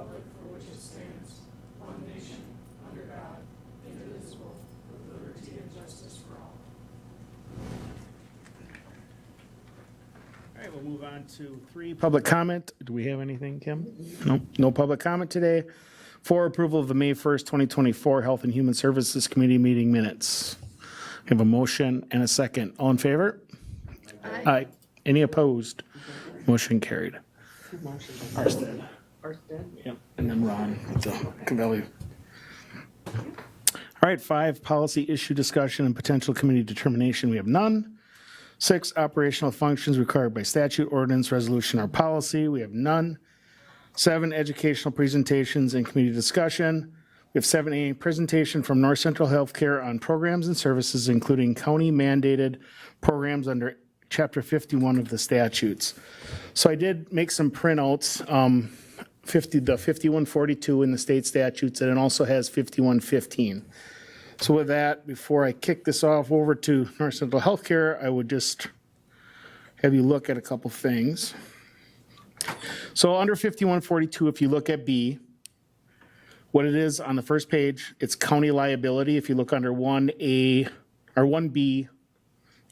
republic for which it stands, one nation, under God, indivisible, with liberty and justice for all. All right, we'll move on to 3, public comment. Do we have anything, Kim? No, no public comment today. 4, approval of the May 1st, 2024 Health and Human Services Committee meeting minutes. We have a motion and a second. All in favor? Aye. Any opposed? Motion carried. Arstead. Yep, and then Ron with the Cavelli. All right, 5, policy issue discussion and potential committee determination. We have none. 6, operational functions required by statute, ordinance, resolution, or policy. We have none. 7, educational presentations and committee discussion. We have 7A, presentation from North Central Healthcare on programs and services, including county mandated programs under Chapter 51 of the statutes. So I did make some printouts, the 5142 in the state statutes, and it also has 5115. So with that, before I kick this off over to North Central Healthcare, I would just have you look at a couple things. So under 5142, if you look at B, what it is on the first page, it's county liability. If you look under 1A or 1B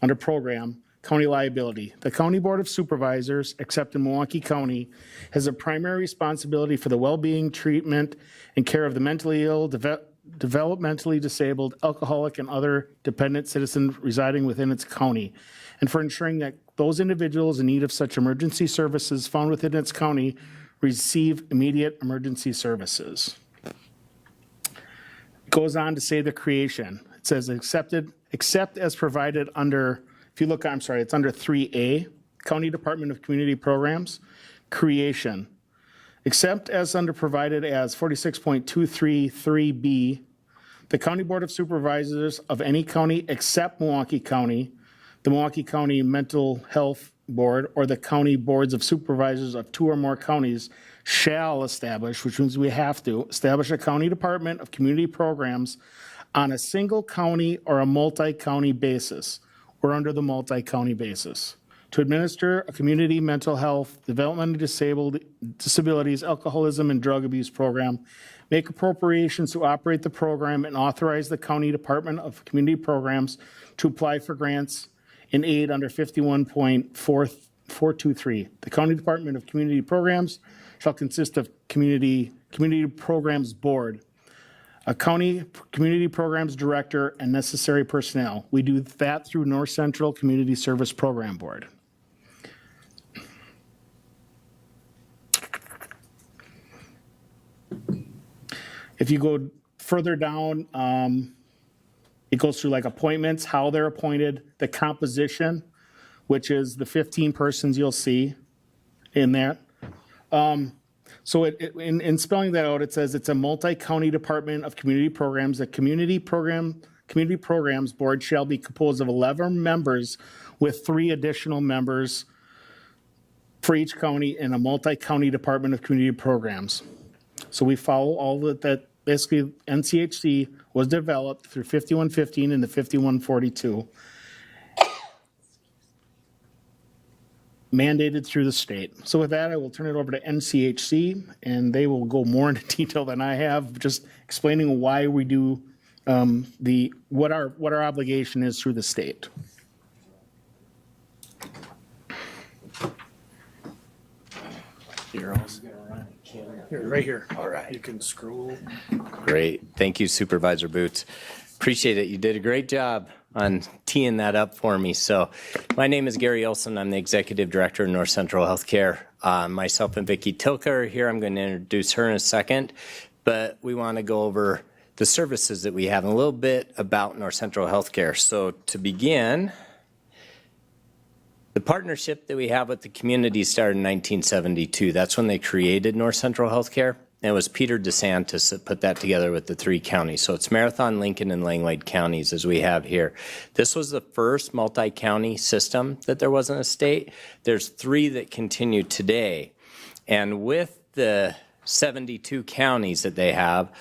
under program, county liability. The County Board of Supervisors, except in Milwaukee County, has a primary responsibility for the well-being, treatment, and care of the mentally ill, developmentally disabled, alcoholic, and other dependent citizens residing within its county, and for ensuring that those individuals in need of such emergency services found within its county receive immediate emergency services. It goes on to say the creation. It says except as provided under, if you look, I'm sorry, it's under 3A, County Department of Community Programs, creation. Except as under provided as 46.233B, the County Board of Supervisors of any county except Milwaukee County, the Milwaukee County Mental Health Board, or the County Boards of Supervisors of 2 or more counties shall establish, which means we have to, establish a county department of community programs on a single county or a multi-county basis, or under the multi-county basis, to administer a community mental health, developmentally disabled, disabilities, alcoholism, and drug abuse program, make appropriations to operate the program, and authorize the County Department of Community Programs to apply for grants in aid under 51.423. The County Department of Community Programs shall consist of Community Programs Board, a county community programs director, and necessary personnel. We do that through North Central Community Service Program Board. If you go further down, it goes through like appointments, how they're appointed, the composition, which is the 15 persons you'll see in that. So in spelling that out, it says it's a multi-county department of community programs. The community programs board shall be composed of 11 members with 3 additional members for each county in a multi-county department of community programs. So we follow all that basically NCHC was developed through 5115 and the 5142. Mandated through the state. So with that, I will turn it over to NCHC, and they will go more into detail than I have, just explaining why we do what our obligation is through the state. Here, right here. All right. You can scroll. Great. Thank you, Supervisor Boots. Appreciate it. You did a great job on teeing that up for me. So my name is Gary Olson. I'm the Executive Director of North Central Healthcare. Myself and Vicki Tilka are here. I'm going to introduce her in a second, but we want to go over the services that we have and a little bit about North Central Healthcare. So to begin, the partnership that we have with the community started in 1972. That's when they created North Central Healthcare. And it was Peter DeSantis that put that together with the 3 counties. So it's Marathon, Lincoln, and Langwade counties as we have here. This was the first multi-county system that there was in the state. There's 3 that continue today. And with the 72 counties that they have,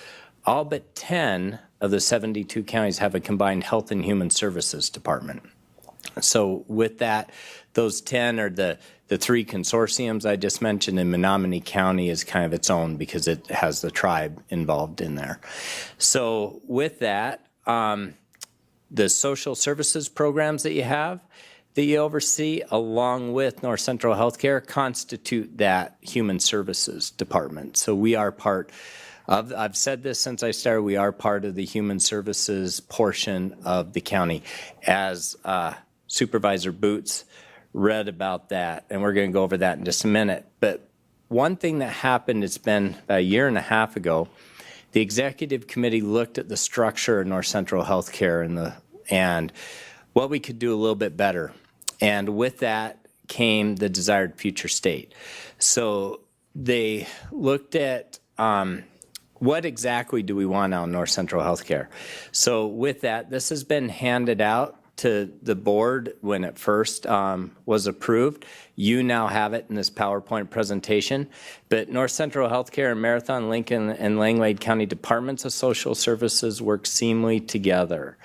all but 10 of the 72 counties have a combined Health and Human Services Department. So with that, those 10 are the the three consortiums I just mentioned in Menominee County is kind of its own because it has the tribe involved in there. So with that, the social services programs that you oversee, along with North Central Healthcare, constitute that human services department. So we are part of, I've said this since I started, we are part of the human services portion of the county. As Supervisor Boots read about that, and we're going to go over that in just a minute. But one thing that happened, it's been about a year and a half ago, the executive committee looked at the structure of North Central Healthcare and what we could do a little bit better. And with that came the desired future state. So they looked at what exactly do we want out in North Central Healthcare. So with that, this has been handed out to the board when it first was approved. You now have it in this PowerPoint presentation. But North Central Healthcare and Marathon, Lincoln, and Langlade County Departments of Social Services work seamlessly together.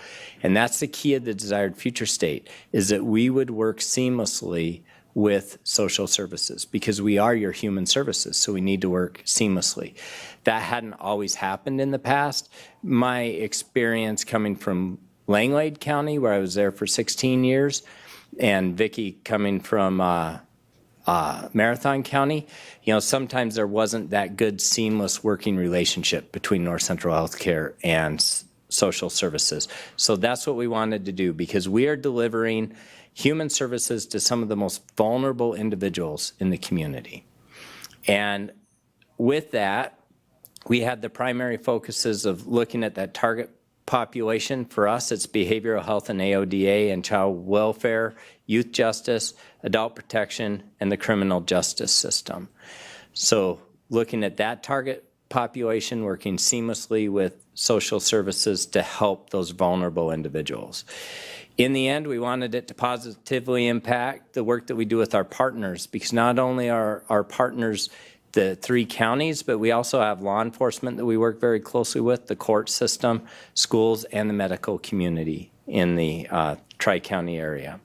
And that's the key of the desired future state, is that we would work seamlessly with social services because we are your human services, so we need to work seamlessly. That hadn't always happened in the past. My experience coming from Langlade County, where I was there for 16 years, and Vicki coming from Marathon County, sometimes there wasn't that good seamless working relationship between North Central Healthcare and social services. So that's what we wanted to do because we are delivering human services to some of the most vulnerable individuals in the community. And with that, we had the primary focuses of looking at that target population. For us, it's behavioral health and AODA and child welfare, youth justice, adult protection, and the criminal justice system. So looking at that target population, working seamlessly with social services to help those vulnerable individuals. In the end, we wanted it to positively impact the work that we do with our partners because not only are our partners the three counties, but we also have law enforcement that we work very closely with, the court system, schools, and the medical community in the Tri-County area.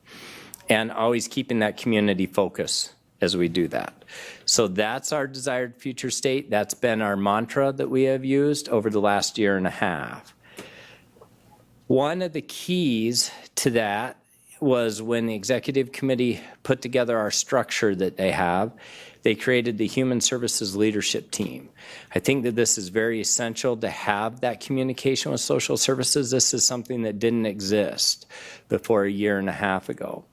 And always keeping that community focus as we do that. So that's our desired future state. That's been our mantra that we have used over the last year and a half. One of the keys to that was when the executive committee put together our structure that they have, they created the Human Services Leadership Team. I think that this is very essential to have that communication with social services. This is something that didn't exist before a year and a half ago.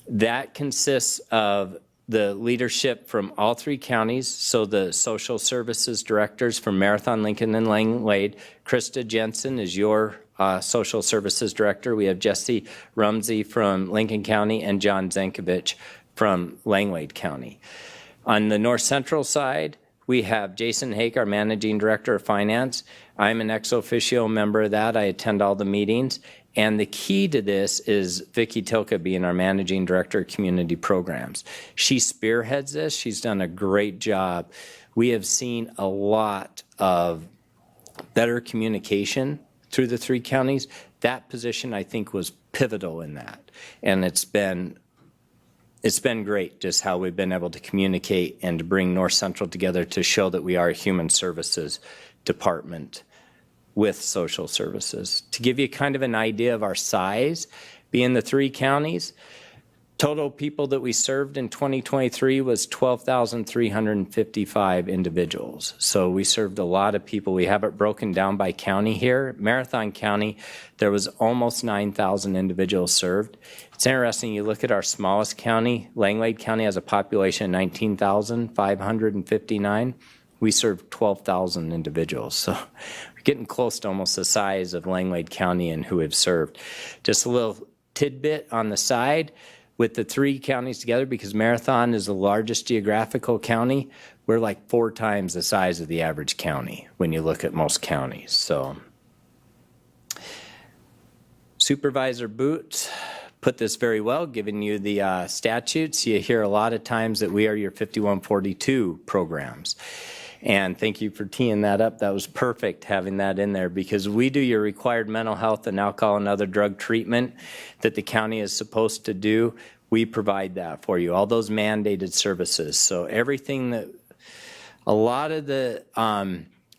That consists of the leadership from all three counties, so the social services directors from Marathon, Lincoln, and Langlade. Krista Jensen is your social services director. We have Jesse Rumsey from Lincoln County and John Zankovich from Langlade County. On the North Central side, we have Jason Hake, our Managing Director of Finance. I'm an ex officio member of that. I attend all the meetings. And the key to this is Vicki Tilka being our Managing Director of Community Programs. She spearheads this. She's done a great job. We have seen a lot of better communication through the three counties. That position, I think, was pivotal in that. And it's been great just how we've been able to communicate and to bring North Central together to show that we are a human services department with social services. To give you kind of an idea of our size, being the three counties, total people that we served in 2023 was 12,355 individuals. So we served a lot of people. We have it broken down by county here. Marathon County, there was almost 9,000 individuals served. It's interesting, you look at our smallest county, Langlade County has a population of 19,559. We served 12,000 individuals. So we're getting close to almost the size of Langlade County and who we've served. Just a little tidbit on the side. With the three counties together, because Marathon is the largest geographical county, we're like 4 times the size of the average county when you look at most counties. So Supervisor Boots put this very well, giving you the statutes. You hear a lot of times that we are your 5142 programs. And thank you for teeing that up. That was perfect having that in there because we do your required mental health and alcohol and other drug treatment that the county is supposed to do. we provide that for you, all those mandated services. So everything that, a lot of the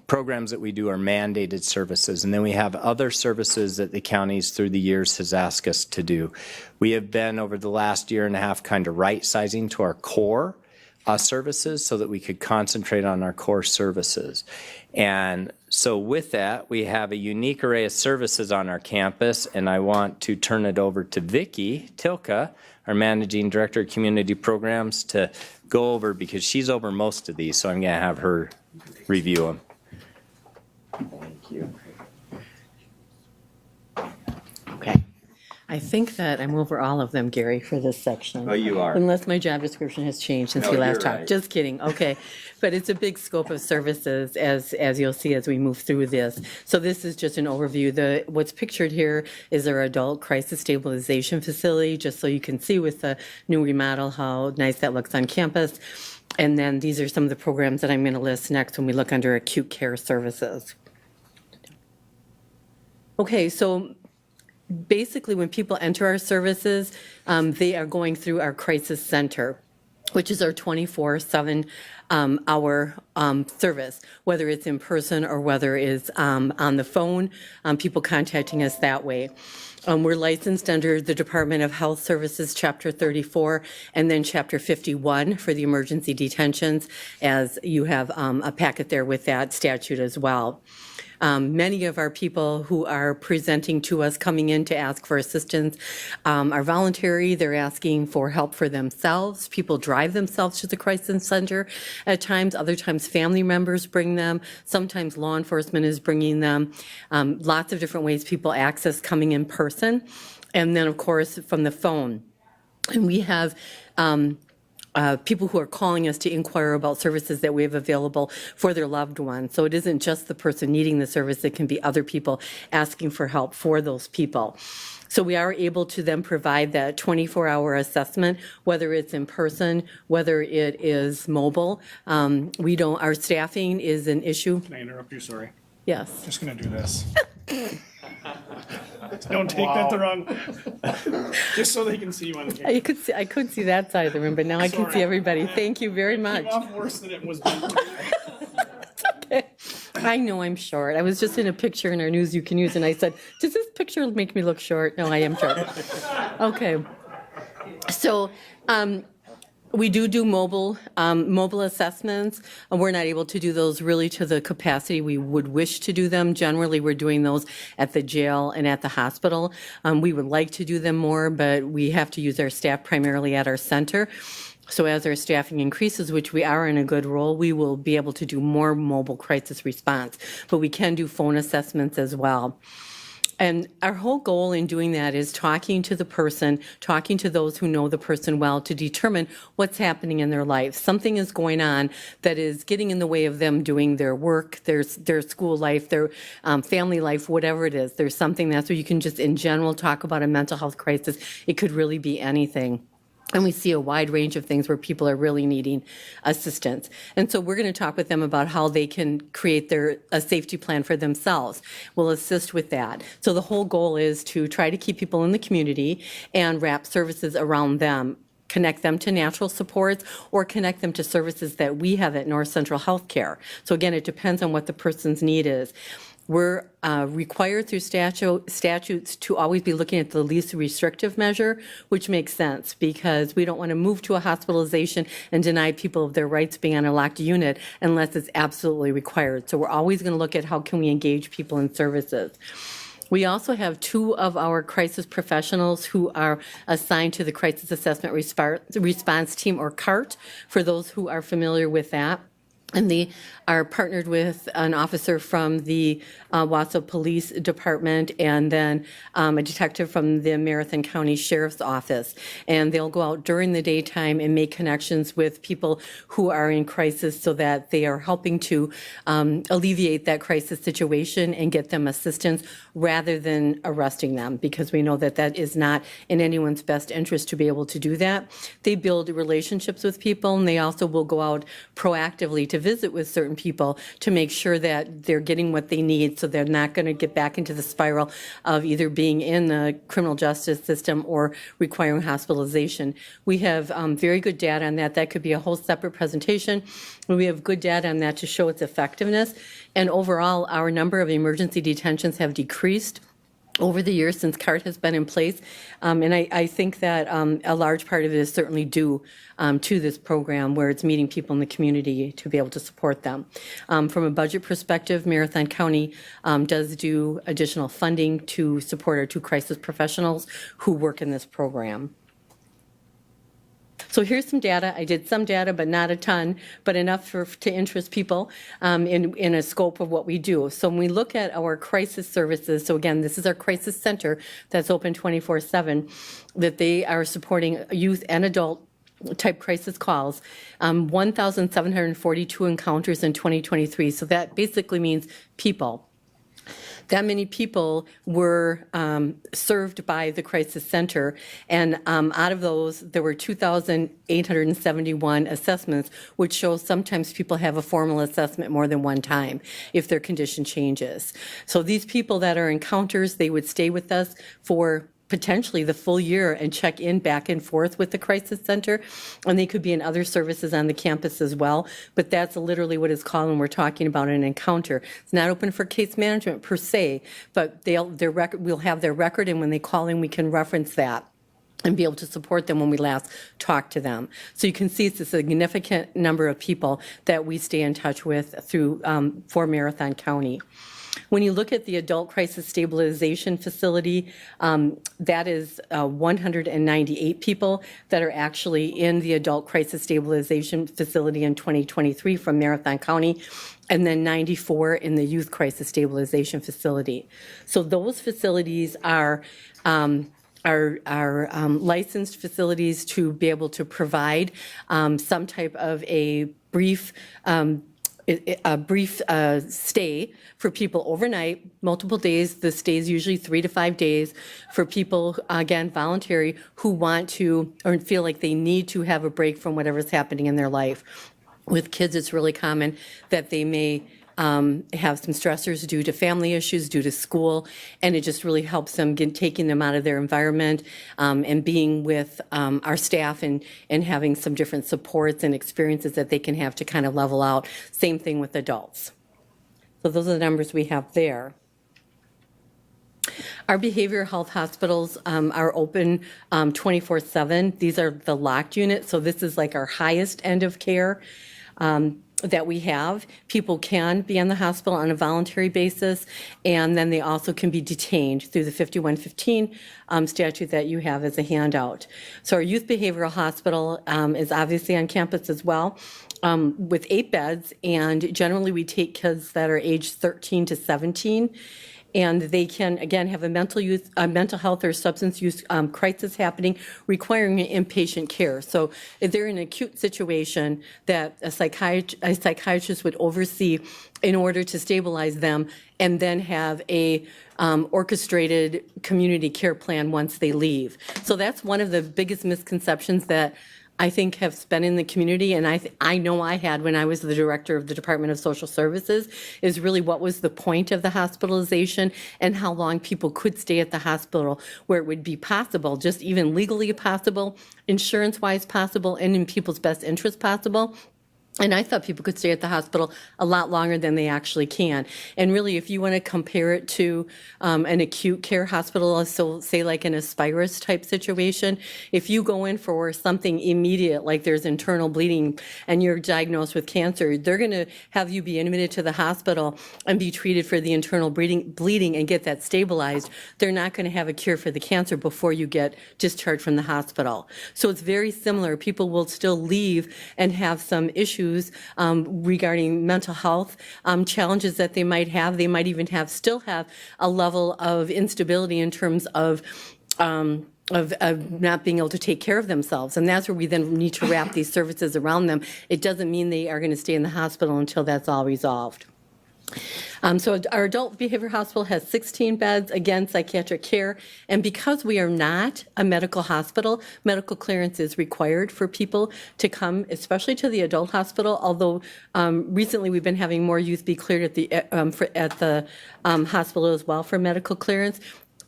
programs that we do are mandated services, and then we have other services that the counties through the years has asked us to do. We have been, over the last year and a half, kind of right-sizing to our core services so that we could concentrate on our core services. And so with that, we have a unique array of services on our campus, and I want to turn it over to Vicki Tilka, our Managing Director of Community Programs, to go over, because she's over most of these, so I'm going to have her review them. Thank you. Okay. I think that I'm over all of them, Gary, for this section. Oh, you are. Unless my job description has changed since No, we last you're talked. right. Just kidding. Okay. But it's a big scope of services as you'll see as we move through this. So this is just an overview. What's pictured here is our adult crisis stabilization facility, just so you can see with the new remodel how nice that looks on campus. And then these are some of the programs that I'm going to list next when we look under acute care services. Okay, so basically when people enter our services, they are going through our crisis center, which is our 24/7 hour service, whether it's in person or whether it's on the phone, people contacting us that way. We're licensed under the Department of Health Services, Chapter 34, and then Chapter 51 for the emergency detentions, as you have a packet there with that statute as well. Many of our people who are presenting to us, coming in to ask for assistance, are voluntary. They're asking for help for themselves. People drive themselves to the crisis center at times. Other times family members bring them. Sometimes law enforcement is bringing them. Lots of different ways people access coming in person. And then, of course, from the phone. And we have people who are calling us to inquire about services that we have available for their loved ones. So it isn't just the person needing the service, it can be other people asking for help for those people. So we are able to then provide that 24-hour assessment, whether it's in person, whether it is mobile. Our staffing is an issue. Can I interrupt you? Sorry. Yes. Just gonna do this. Don't take that the wrong. Just so they can see you on the camera. I couldn't see that side of the room, but now I can see Sorry. everybody. Thank you very much. Came off worse than it was. I know I'm short. I was just in a picture in our News You Can Use, and I said, does this picture make me look short? No, I am short. Okay. So we do mobile assessments. We're not able to do those really to the capacity we would wish to do them. Generally, we're doing those at the jail and at the hospital. We would like to do them more, but we have to use our staff primarily at our center. So as our staffing increases, which we are in a good role, we will be able to do more mobile crisis response. But we can do phone assessments as well. And our whole goal in doing that is talking to the person, talking to those who know the person well to determine what's happening in their life. Something is going on that is getting in the way of them doing their work, their school life, their family life, whatever it is. There's something that's where you can just in general talk about a mental health crisis. It could really be anything. And we see a wide range of things where people are really needing assistance. And so we're going to talk with them about how they can create a safety plan for themselves. We'll assist with that. So the whole goal is to try to keep people in the community and wrap services around them, connect them to natural supports, or connect them to services that we have at North Central Healthcare. So again, it depends on what the person's need is. We're required through statutes to always be looking at the least restrictive measure, which makes sense because we don't want to move to a hospitalization and deny people of their rights being on a locked unit unless it's absolutely required. So we're always going to look at how can we engage people in services. We also have 2 of our crisis professionals who are assigned to the Crisis Assessment Response Team, or CART, for those who are familiar with that. And they are partnered with an officer from the Wausau Police Department and then a detective from the Marathon County Sheriff's Office. And they'll go out during the daytime and make connections with people who are in crisis so that they are helping to alleviate that crisis situation and get them assistance rather than arresting them, because we know that that is not in anyone's best interest to be able to do that. They build relationships with people, and they also will go out proactively to to visit with certain people to make sure that they're getting what they need so they're not going to get back into the spiral of either being in the criminal justice system or requiring hospitalization. We have very good data on that. That could be a whole separate presentation. We have good data on that to show its effectiveness. And overall, our number of emergency detentions have decreased over the years since CART has been in place. And I think that a large part of it is certainly due to this program where it's meeting people in the community to be able to support them. From a budget perspective, Marathon County does do additional funding to support our 2 crisis professionals who work in this program. So here's some data. I did some data, but not a ton, but enough to interest people in a scope of what we do. So when we look at our crisis services, so again, this is our crisis center that's open 24/7, that they are supporting youth and adult type crisis calls, 1,742 encounters in 2023. So that basically means people. That many people were served by the crisis center, and out of those, there were 2,871 assessments, which shows sometimes people have a formal assessment more than one time if their condition changes. So these people that are encounters, they would stay with us for potentially the full year and check in back and forth with the crisis center, and they could be in other services on the campus as well, but that's literally what it's called when we're talking about an encounter. It's not open for case management per se, but we'll have their record, and when they call in, we can reference that and be able to support them when we last talked to them. So you can see it's a significant number of people that we stay in touch with through for Marathon County. When you look at the adult crisis stabilization facility, that is 198 people that are actually in the adult crisis stabilization facility in 2023 from Marathon County, and then 94 in the youth crisis stabilization facility. So those facilities are licensed facilities to be able to provide some type of a brief stay for people overnight, multiple days. The stay is usually 3 to 5 days for people, again, voluntary, who want to or feel like they need to have a break from whatever's happening in their life. With kids, it's really common that they may have some stressors due to family issues, due to school, and it just really helps them taking them out of their environment and being with our staff and having some different supports and experiences that they can have to kind of level out. Same thing with adults. So those are the numbers we have there. Our behavioral health hospitals are open 24/7. These are the locked units, so this is like our highest end of care that we have. People can be in the hospital on a voluntary basis, and then they also can be detained through the 5115 statute that you have as a handout. So our youth behavioral hospital is obviously on campus as well, with 8 beds, and generally we take kids that are aged 13 to 17. And they can, again, have a mental health or substance use crisis happening, requiring inpatient care. So if they're in an acute situation that a psychiatrist would oversee in order to stabilize them, and then have a orchestrated community care plan once they leave. So that's one of the biggest misconceptions that I think have been in the community, and I know I had when I was the director of the Department of Social Services, is really what was the point of the hospitalization and how long people could stay at the hospital, where it would be possible, just even legally possible, insurance-wise possible, and in people's best interest possible. And I thought people could stay at the hospital a lot longer than they actually can. And really, if you want to compare it to an acute care hospital, so say like an Aspirus type situation, if you go in for something immediate, like there's internal bleeding and you're diagnosed with cancer, they're going to have you be admitted to the hospital and be treated for the internal bleeding and get that stabilized. They're not going to have a cure for the cancer before you get discharged from the hospital. So it's very similar. People will still leave and have some issues regarding mental health challenges that they might have. They might even still have a level of instability in terms of not being able to take care of themselves. And that's where we then need to wrap these services around them. It doesn't mean they are going to stay in the hospital until that's all resolved. So our adult behavioral hospital has 16 beds, again, psychiatric care. And because we are not a medical hospital, medical clearance is required for people to come, especially to the adult hospital, although recently we've been having more youth be cleared at the hospital as well for medical clearance,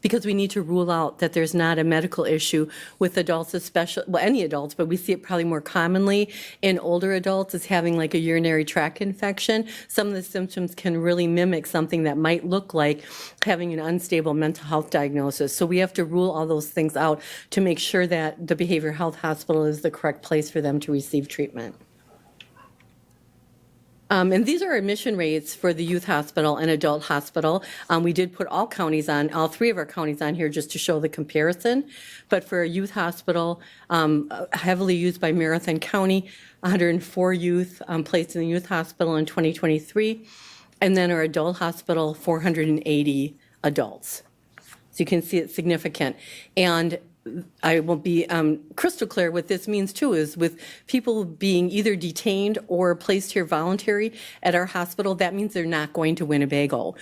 because we need to rule out that there's not a medical issue with adults, especially, well, any adults, but we see it probably more commonly in older adults as having like a urinary tract infection. Some of the symptoms can really mimic something that might look like having an unstable mental health diagnosis. So we have to rule all those things out to make sure that the behavioral health hospital is the correct place for them to receive treatment. And these are admission rates for the youth hospital and adult hospital. We did put all three of our counties on here just to show the comparison. But for a youth hospital, heavily used by Marathon County, 104 youth placed in the youth hospital in 2023. And then our adult hospital, 480 adults. So you can see it's significant. And I will be crystal clear what this means too is with people being either detained or placed here voluntary at our hospital, that means they're not going to Winnebago,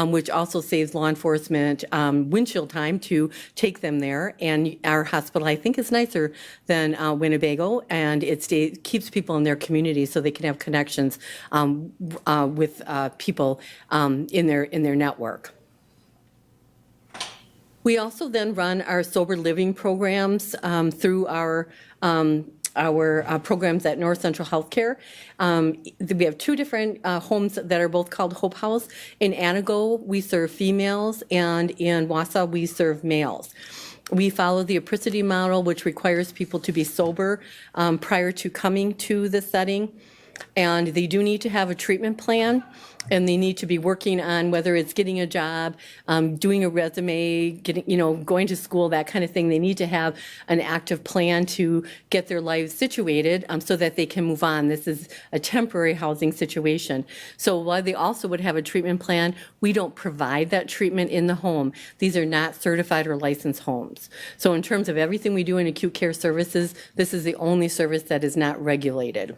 which also saves law enforcement windshield time to take them there. And our hospital, I think, is nicer than Winnebago, and it keeps people in their community so they can have connections with people in their network. We also then run our sober living programs through our programs at North Central Healthcare. We have two different homes that are both called Hope House. In Anago, we serve females, and in Wausau, we serve males. We follow the apricity model, which requires people to be sober prior to coming to the setting. And they do need to have a treatment plan, and they need to be working on whether it's getting a job, doing a resume, going to school, that kind of thing. They need to have an active plan to get their lives situated so that they can move on. This is a temporary housing situation. So while they also would have a treatment plan, we don't provide that treatment in the home. These are not certified or licensed homes. So in terms of everything we do in acute care services, this is the only service that is not regulated.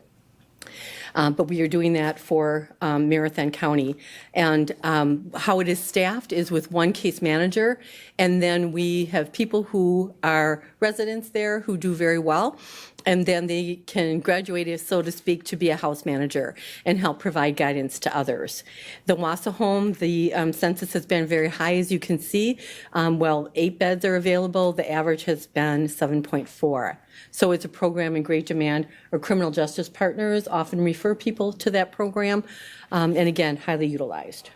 But we are doing that for Marathon County. And how it is staffed is with one case manager, and then we have people who are residents there who do very well, and then they can graduate, so to speak, to be a house manager and help provide guidance to others. The Wausau home, the census has been very high, as you can see. 8 beds are available. The average has been 7.4. So it's a program in great demand. Our criminal justice partners often refer people to that program, and again, highly utilized.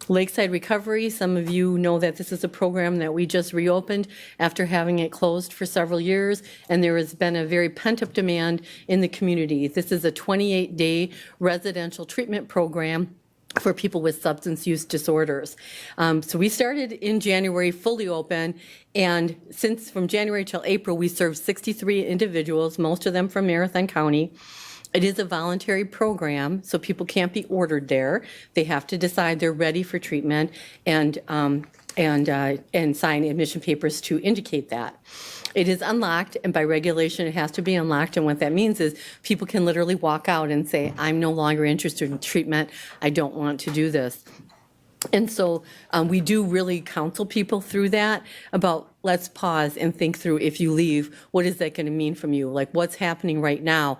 Lakeside Recovery, some of you know that this is a program that we just reopened after having it closed for several years, and there has been a very pent-up demand in the community. This is a 28-day residential treatment program for people with substance use disorders. So we started in January, fully open, and since from January till April, we served 63 individuals, most of them from Marathon County. It is a voluntary program, so people can't be ordered there. They have to decide they're ready for treatment and sign admission papers to indicate that. It is unlocked, and by regulation, it has to be unlocked. And what that means is people can literally walk out and say, I'm no longer interested in treatment. I don't want to do this. And so we do really counsel people through that about, let's pause and think through, if you leave, what is that going to mean from you? Like, what's happening right now?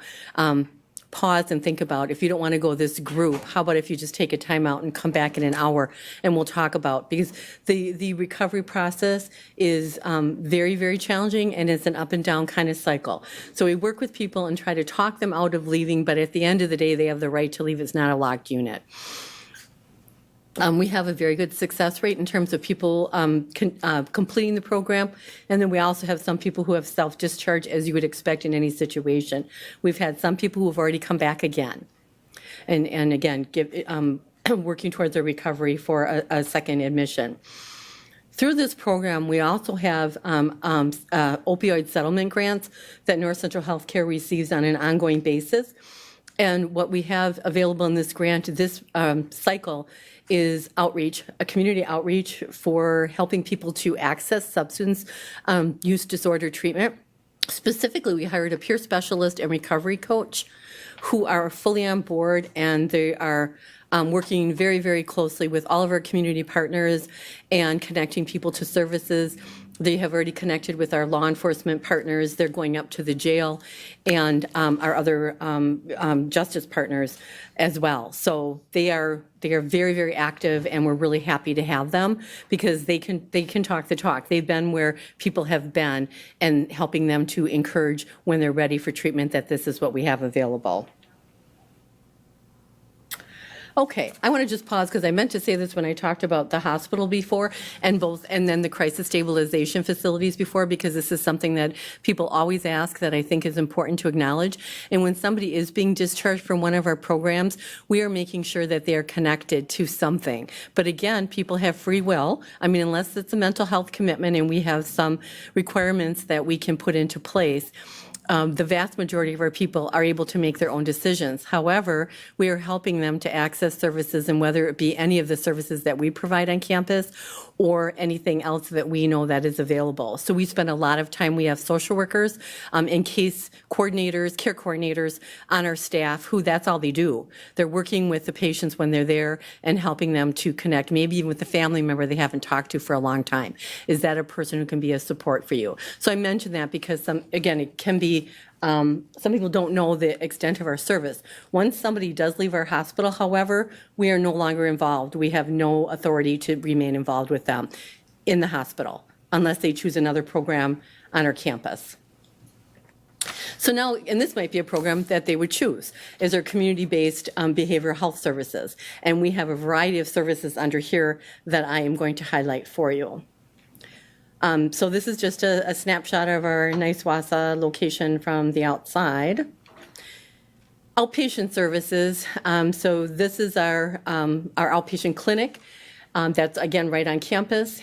Pause and think about, if you don't want to go this group, how about if you just take a time out and come back in an hour and we'll talk about, because the recovery process is very, very challenging, and it's an up and down kind of cycle. So we work with people and try to talk them out of leaving, but at the end of the day, they have the right to leave. It's not a locked unit. We have a very good success rate in terms of people completing the program, and then we also have some people who have self-discharge, as you would expect in any situation. We've had some people who have already come back again, and again, working towards their recovery for a second admission. Through this program, we also have opioid settlement grants that North Central Healthcare receives on an ongoing basis. And what we have available in this grant, this cycle, is outreach, a community outreach for helping people to access substance use disorder treatment. Specifically, we hired a peer specialist and recovery coach who are fully on board, and they are working very, very closely with all of our community partners and connecting people to services. They have already connected with our law enforcement partners. They're going up to the jail and our other justice partners as well. So they are very, very active, and we're really happy to have them because they can talk the talk. They've been where people have been and helping them to encourage when they're ready for treatment that this is what we have available. Okay, I want to just pause because I meant to say this when I talked about the hospital before and then the crisis stabilization facilities before, because this is something that people always ask that I think is important to acknowledge. And when somebody is being discharged from one of our programs, we are making sure that they are connected to something. But again, people have free will. I mean, unless it's a mental health commitment and we have some requirements that we can put into place, the vast majority of our people are able to make their own decisions. However, we are helping them to access services, and whether it be any of the services that we provide on campus or anything else that we know that is available. So we spend a lot of time, we have social workers, and case coordinators, care coordinators on our staff who that's all they do. They're working with the patients when they're there and helping them to connect, maybe even with a family member they haven't talked to for a long time. Is that a person who can be a support for you? So I mentioned that because again, it can be some people don't know the extent of our service. Once somebody does leave our hospital, however, we are no longer involved. We have no authority to remain involved with them in the hospital unless they choose another program on our campus. So now, and this might be a program that they would choose, is our community-based behavioral health services. And we have a variety of services under here that I am going to highlight for you. So this is just a snapshot of our nice Wausau location from the outside. Outpatient services. So this is our outpatient clinic. That's again right on campus.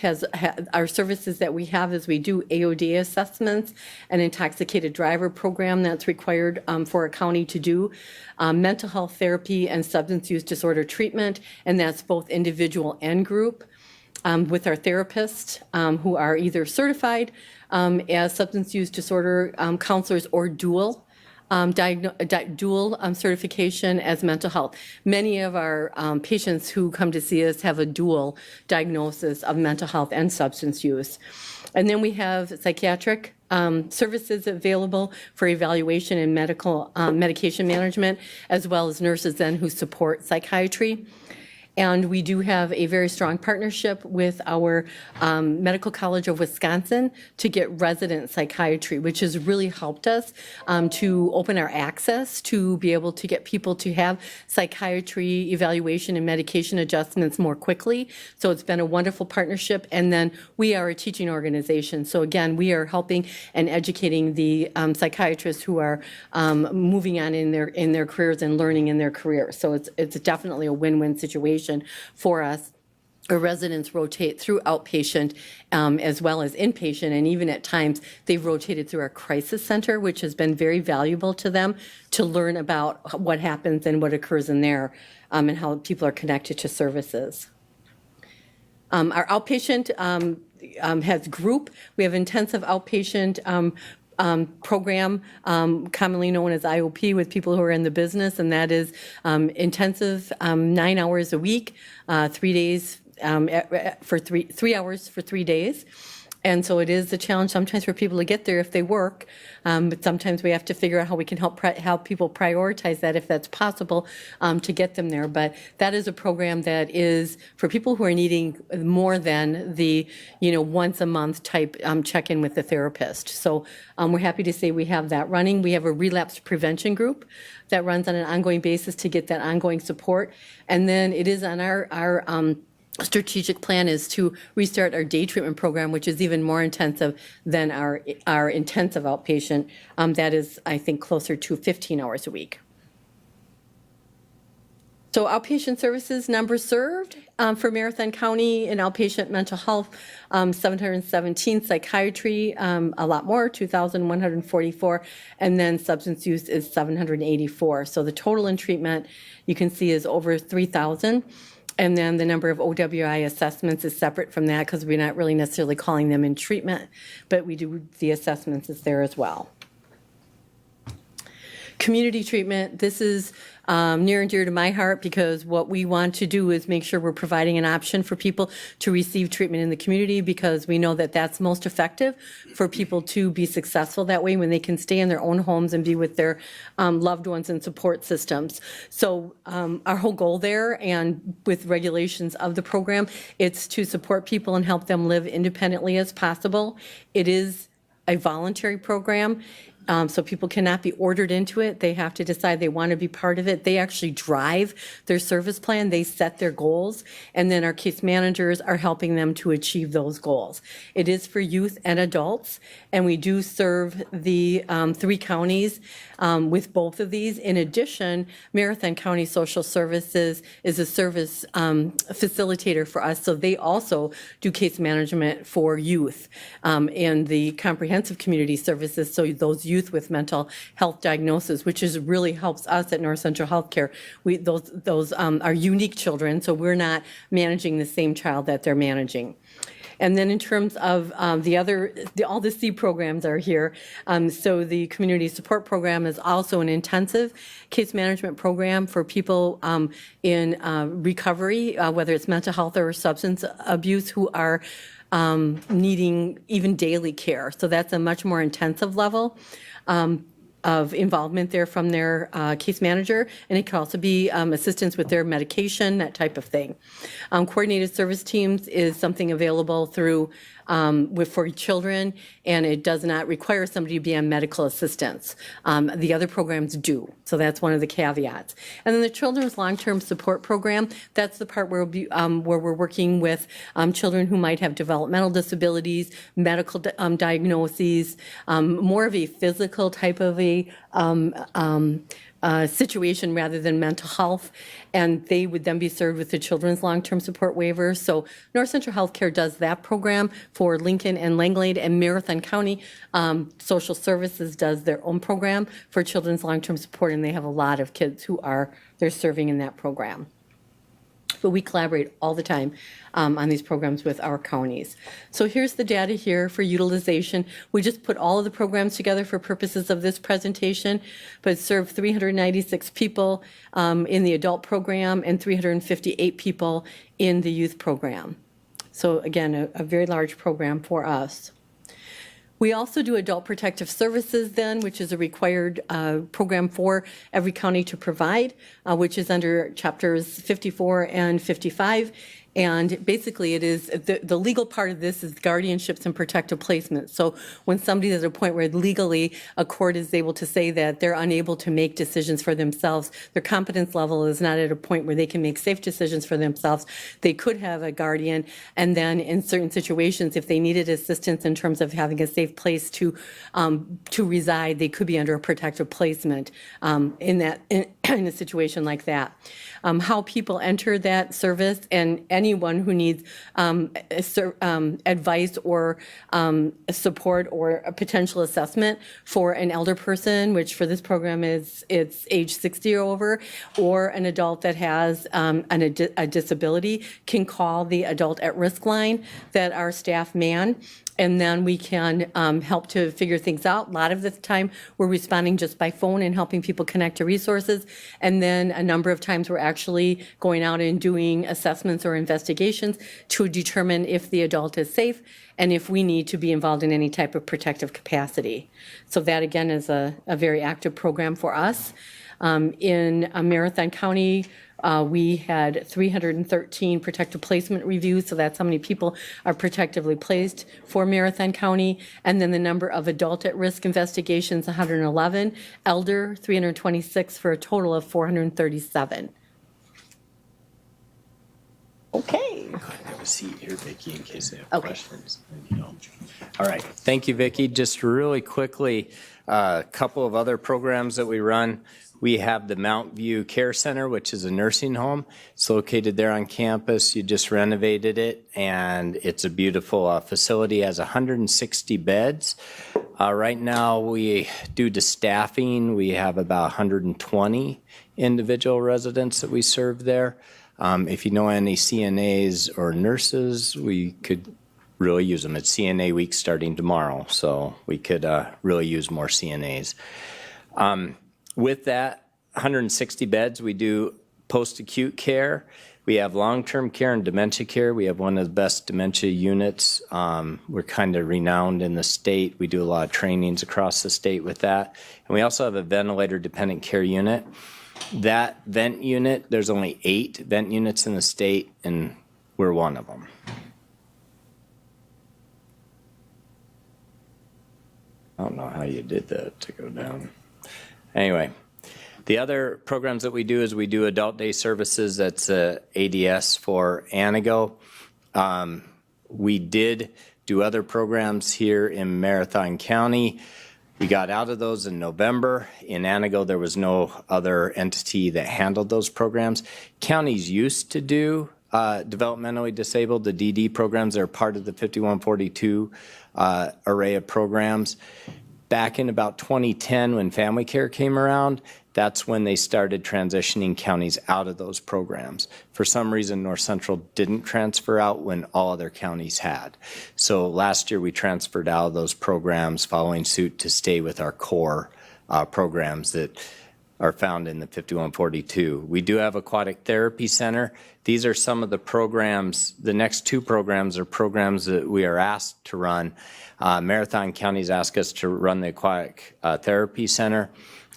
Our services that we have is we do AOD assessments, an intoxicated driver program that's required for a county to do, mental health therapy and substance use disorder treatment, and that's both individual and group. With our therapists who are either certified as substance use disorder counselors or dual certification as mental health. Many of our patients who come to see us have a dual diagnosis of mental health and substance use. And then we have psychiatric services available for evaluation and medication management, as well as nurses then who support psychiatry. And we do have a very strong partnership with our Medical College of Wisconsin to get resident psychiatry, which has really helped us to open our access to be able to get people to have psychiatry evaluation and medication adjustments more quickly. So it's been a wonderful partnership. And then we are a teaching organization. So again, we are helping and educating the psychiatrists who are moving on in their careers and learning in their careers. So it's definitely a win-win situation for us. Our residents rotate through outpatient as well as inpatient, and even at times they've rotated through our crisis center, which has been very valuable to them to learn about what happens and what occurs in there and how people are connected to services. Our outpatient has group. We have intensive outpatient program, commonly known as IOP, with people who are in the business, and that is intensive 9 hours a week, 3 days for 3 hours for 3 days. And so it is a challenge sometimes for people to get there if they work, but sometimes we have to figure out how we can help people prioritize that if that's possible to get them there. But that is a program that is for people who are needing more than the once a month type check-in with the therapist. So we're happy to say we have that running. We have a relapse prevention group that runs on an ongoing basis to get that ongoing support. And then it is on our strategic plan is to restart our day treatment program, which is even more intensive than our intensive outpatient. That is, I think, closer to 15 hours a week. So outpatient services numbers served for Marathon County in outpatient mental health, 717, psychiatry, a lot more, 2,144, and then substance use is 784. So the total in treatment, you can see, is over 3,000. And then the number of OWI assessments is separate from that because we're not really necessarily calling them in treatment, but we do the assessments is there as well. Community treatment, this is near and dear to my heart because what we want to do is make sure we're providing an option for people to receive treatment in the community because we know that that's most effective for people to be successful that way when they can stay in their own homes and be with their loved ones and support systems. So our whole goal there and with regulations of the program, it's to support people and help them live independently as possible. It is a voluntary program. So people cannot be ordered into it. They have to decide they want to be part of it. They actually drive their service plan. They set their goals, and then our case managers are helping them to achieve those goals. It is for youth and adults, and we do serve the 3 counties with both of these. In addition, Marathon County Social Services is a service facilitator for us, so they also do case management for youth and the comprehensive community services, so those youth with mental health diagnosis, which is really helps us at North Central Healthcare. Those are unique children, so we're not managing the same child that they're managing. And then in terms of all the C programs are here. So the community support program is also an intensive case management program for people in recovery, whether it's mental health or substance abuse, who are needing even daily care. So that's a much more intensive level of involvement there from their case manager, and it could also be assistance with their medication, that type of thing. Coordinated service teams is something available through for children, and it does not require somebody to be on medical assistance. The other programs do, so that's one of the caveats. And then the Children's Long-Term Support Program, that's the part where we're working with children who might have developmental disabilities, medical diagnoses, more of a physical type of a situation rather than mental health, and they would then be served with the Children's Long-Term Support Waiver. So North Central Healthcare does that program for Lincoln and Langlade, and Marathon County Social Services does their own program for Children's Long-Term Support, and they have a lot of kids who they're serving in that program. But we collaborate all the time on these programs with our counties. So here's the data here for utilization. We just put all of the programs together for purposes of this presentation, but served 396 people in the adult program and 358 people in the youth program. So again, a very large program for us. We also do adult protective services then, which is a required program for every county to provide, which is under chapters 54 and 55. And basically it is, the legal part of this is guardianships and protective placement. So when somebody's at a point where legally a court is able to say that they're unable to make decisions for themselves, their competence level is not at a point where they can make safe decisions for themselves, they could have a guardian. And then in certain situations, if they needed assistance in terms of having a safe place to reside, they could be under a protective placement in a situation like that. How people enter that service, and anyone who needs advice or support or a potential assessment for an elder person, which for this program it's age 60 or over, or an adult that has a disability, can call the adult at risk line that our staff man. And then we can help to figure things out. A lot of the time, we're responding just by phone and helping people connect to resources. And then a number of times, we're actually going out and doing assessments or investigations to determine if the adult is safe and if we need to be involved in any type of protective capacity. So that, again, is a very active program for us. In Marathon County, we had 313 protective placement reviews, so that's how many people are protectively placed for Marathon County. And then the number of adult at-risk investigations, 111, elder, 326, for a total of 437. Okay. Have a seat here, Vicki, in case they have Okay. questions. All right. Thank you, Vicki. Just really quickly, a couple of other programs that we run. We have the Mount View Care Center, which is a nursing home. It's located there on campus. You just renovated it, and it's a beautiful facility. It has 160 beds. Right now, due to staffing, we have about 120 individual residents that we serve there. If you know any CNAs or nurses, we could really use them. It's CNA week starting tomorrow, so we could really use more CNAs. With that, 160 beds, we do post-acute care. We have long-term care and dementia care. We have one of the best dementia units. We're kind of renowned in the state. We do a lot of trainings across the state with that. And we also have a ventilator-dependent care unit. That vent unit, there's only 8 vent units in the state, and we're one of them. I don't know how you did that to go down. Anyway. The other programs that we do is we do adult day services. That's ADS for Antigo. We did do other programs here in Marathon County. We got out of those in November. In Antigo, there was no other entity that handled those programs. Counties used to do developmentally disabled, the DD programs. They're part of the 5142 array of programs. Back in about 2010, when Family Care came around, that's when they started transitioning counties out of those programs. For some reason, North Central didn't transfer out when all other counties had. So last year we transferred out of those programs, following suit to stay with our core programs that are found in the 5142. We do have Aquatic Therapy Center. These are some of the programs. The next 2 programs are programs that we are asked to run. Marathon County's asked us to run the Aquatic Therapy Center.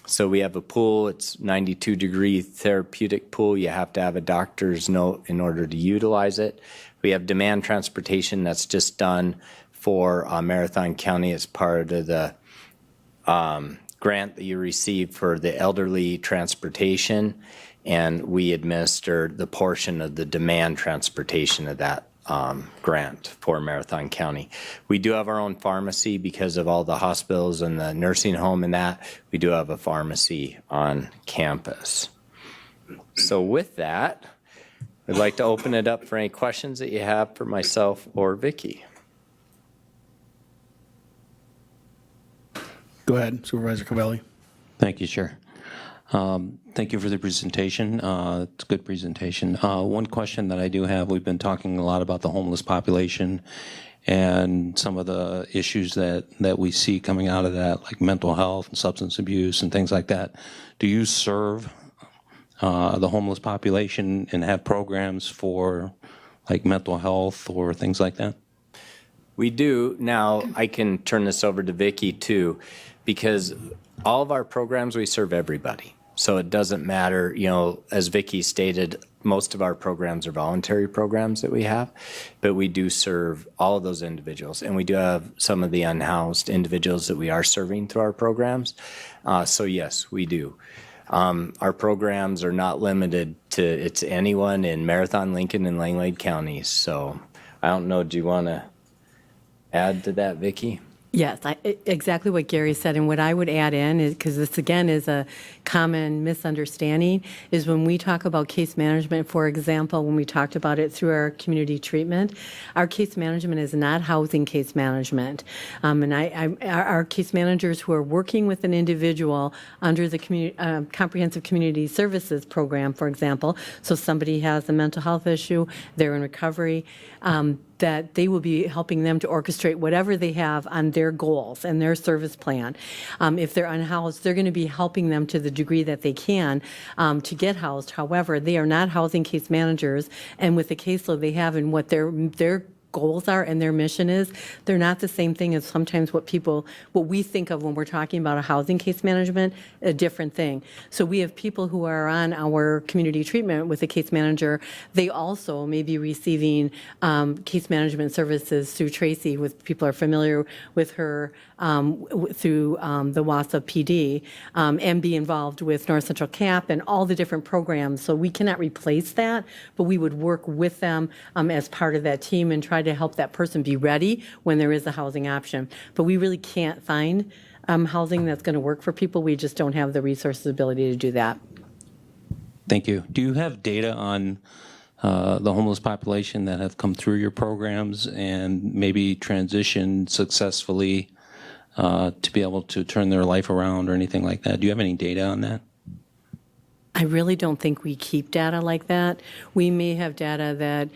So we have a pool. It's 92-degree therapeutic pool. You have to have a doctor's note in order to utilize it. We have demand transportation that's just done for Marathon County as part of the grant that you receive for the elderly transportation, and we administer the portion of the demand transportation of that grant for Marathon County. We do have our own pharmacy because of all the hospitals and the nursing home and that. We do have a pharmacy on campus. So with that, I'd like to open it up for any questions that you have for myself or Vicki. Go ahead, Supervisor Covelli. Thank you, Chair. Thank you for the presentation. It's a good presentation. One question that I do have, we've been talking a lot about the homeless population and some of the issues that we see coming out of that, like mental health and substance abuse and things like that. Do you serve the homeless population and have programs for like mental health or things like that? We do. Now, I can turn this over to Vicki too, because all of our programs, we serve everybody. So it doesn't matter, you know, as Vicki stated, most of our programs are voluntary programs that we have, but we do serve all of those individuals. And we do have some of the unhoused individuals that we are serving through our programs. So yes, we do. Our programs are not limited to, it's anyone in Marathon, Lincoln, and Langlade counties. So I don't know, do you want to add to that, Vicki? Yes, exactly what Gary said. And what I would add in is, because this again is a common misunderstanding, is when we talk about case management, for example, when we talked about it through our community treatment, our case management is not housing case management. And our case managers who are working with an individual under the Comprehensive Community Services Program, for example, so somebody has a mental health issue, they're in recovery, that they will be helping them to orchestrate whatever they have on their goals and their service plan. If they're unhoused, they're going to be helping them to the degree that they can to get housed. However, they are not housing case managers, and with the caseload they have and what their goals are and their mission is, they're not the same thing as sometimes what we think of when we're talking about a housing case management, a different thing. So we have people who are on our community treatment with a case manager. They also may be receiving case management services through Tracy, with people are familiar with her through the WASA PD, and be involved with North Central CAP and all the different programs. So we cannot replace that, but we would work with them as part of that team and try to help that person be ready when there is a housing option. But we really can't find housing that's going to work for people. We just don't have the resources ability to do that. Thank you. Do you have data on the homeless population that have come through your programs and maybe transitioned successfully to be able to turn their life around or anything like that? Do you have any data on that? I really don't think we keep data like that. We may have data that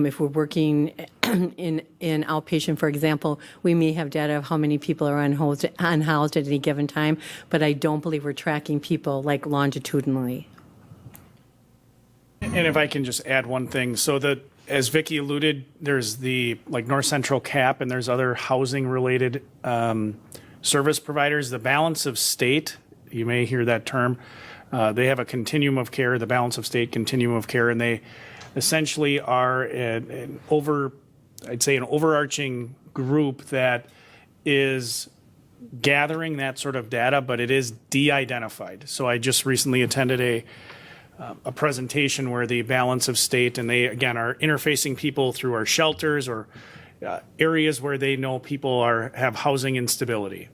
if we're working in outpatient, for example, we may have data of how many people are unhoused at any given time, but I don't believe we're tracking people like longitudinally. And if I can just add one thing, so that, as Vicki alluded, there's the like North Central CAP and there's other housing related service providers. The balance of state, you may hear that term, they have a continuum of care, the balance of state continuum of care, and they essentially are an overarching group that is gathering that sort of data, but it is de-identified. So I just recently attended a presentation where the balance of state, and they again are interfacing people through our shelters or areas where they know people have housing instability.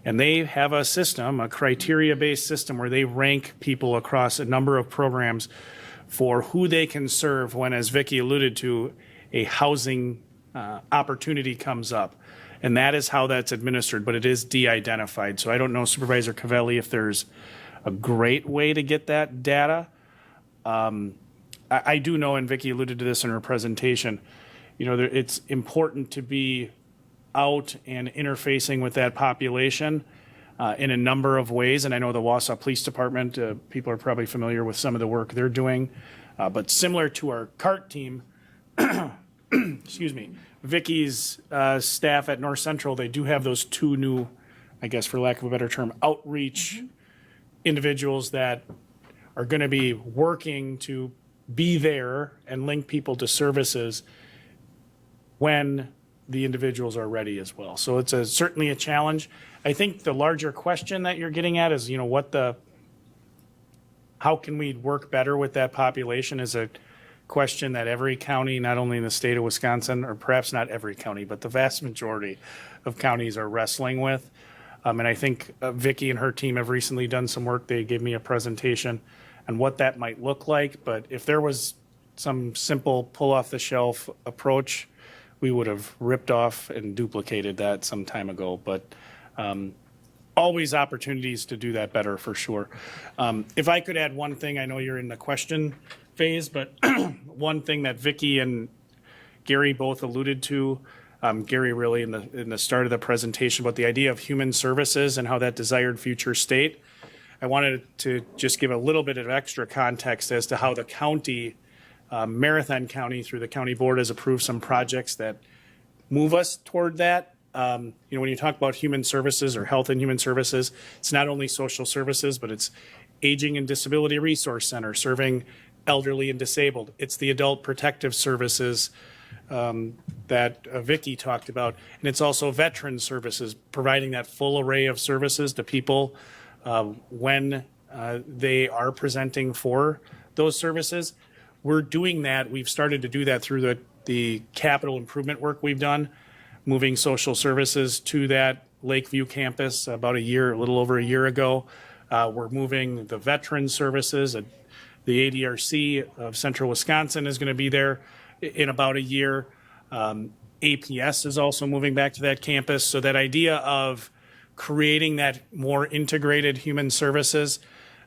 And they have a system, a criteria-based system where they rank people across a number of programs for who they can serve when, as Vicki alluded to, a housing opportunity comes up. And that is how that's administered, but it is de-identified. So I don't know, Supervisor Covelli, if there's a great way to get that data. I do know, and Vicki alluded to this in her presentation, it's important to be out and interfacing with that population in a number of ways. And I know the Wausau Police Department, people are probably familiar with some of the work they're doing. But similar to our CART team, excuse me, Vicki's staff at North Central, they do have those two new, I guess for lack of a better term, outreach individuals that are going to be working to be there and link people to services when the individuals are ready as well. So it's certainly a challenge. I think the larger question that you're getting at is, how can we work better with that population is a question that every county, not only in the state of Wisconsin, or perhaps not every county, but the vast majority of counties are wrestling with. And I think Vicki and her team have recently done some work. They gave me a presentation on what that might look like. But if there was some simple pull-off-the-shelf approach, we would have ripped off and duplicated that some time ago. But always opportunities to do that better for sure. If I could add one thing, I know you're in the question phase, but one thing that Vicki and Gary both alluded to, Gary really in the start of the presentation, about the idea of human services and how that desired future state. I wanted to just give a little bit of extra context as to how the county, Marathon County, through the county board, has approved some projects that move us toward that. When you talk about human services or health and human services, it's not only social services, but it's Aging and Disability Resource Center serving elderly and disabled. It's the adult protective services that Vicki talked about. And it's also veteran services, providing that full array of services to people when they are presenting for those services. We're doing that. We've started to do that through the capital improvement work we've done, moving social services to that Lakeview campus a little over a year ago. We're moving the veteran services. The ADRC of Central Wisconsin is going to be there in about a year. APS is also moving back to that campus. So that idea of creating that more integrated human services,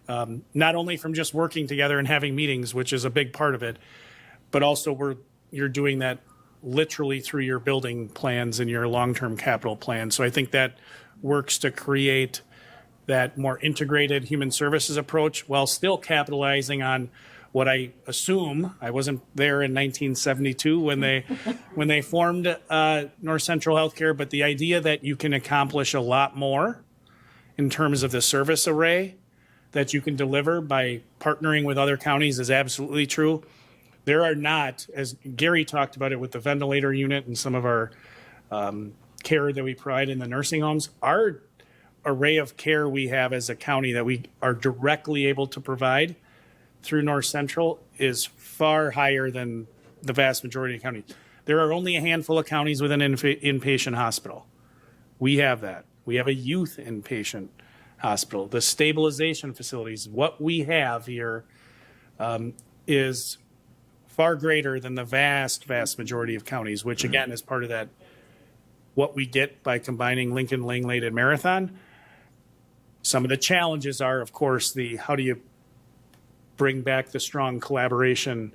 not only from just working together and having meetings, which is a big part of it, but also you're doing that literally through your building plans and your long-term capital plan. So I think that works to create that more integrated human services approach while still capitalizing on what I assume, I wasn't there in 1972 when they formed North Central Healthcare, but the idea that you can accomplish a lot more in terms of the service array that you can deliver by partnering with other counties is absolutely true. There are not, as Gary talked about it with the ventilator unit and some of our care that we provide in the nursing homes, our array of care we have as a county that we are directly able to provide through North Central is far higher than the vast majority of counties. There are only a handful of counties with an inpatient hospital. We have that. We have a youth inpatient hospital. The stabilization facilities, what we have here is far greater than the vast majority of counties, which again is part of that, what we get by combining Lincoln, Langlade, and Marathon. Some of the challenges are, of course, how do you bring back the strong collaboration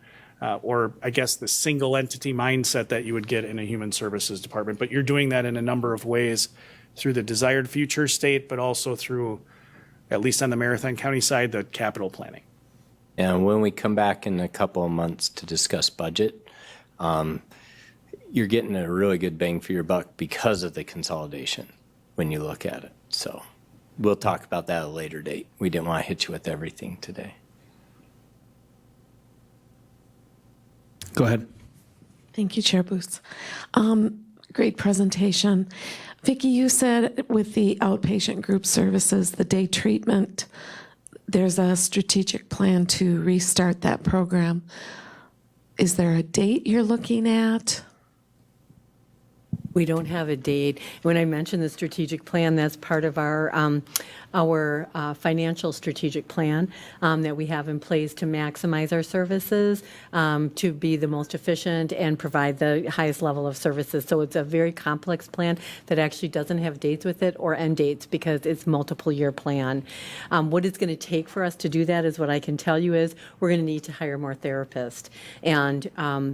or I guess the single entity mindset that you would get in a human services department. But you're doing that in a number of ways through the desired future state, but also through, at least on the Marathon County side, the capital planning. And when we come back in a couple of months to discuss budget, you're getting a really good bang for your buck because of the consolidation when you look at it. So we'll talk about that at a later date. We didn't want to hit you with everything today. Go ahead. Thank you, Chair Booth. Great presentation. Vicki, you said with the outpatient group services, the day treatment, there's a strategic plan to restart that program. Is there a date you're looking at? We don't have a date. When I mentioned the strategic plan, that's part of our financial strategic plan that we have in place to maximize our services, to be the most efficient and provide the highest level of services. So it's a very complex plan that actually doesn't have dates with it or end dates because it's multiple year plan. What it's going to take for us to do that is what I can tell you is we're going to need to hire more therapists. And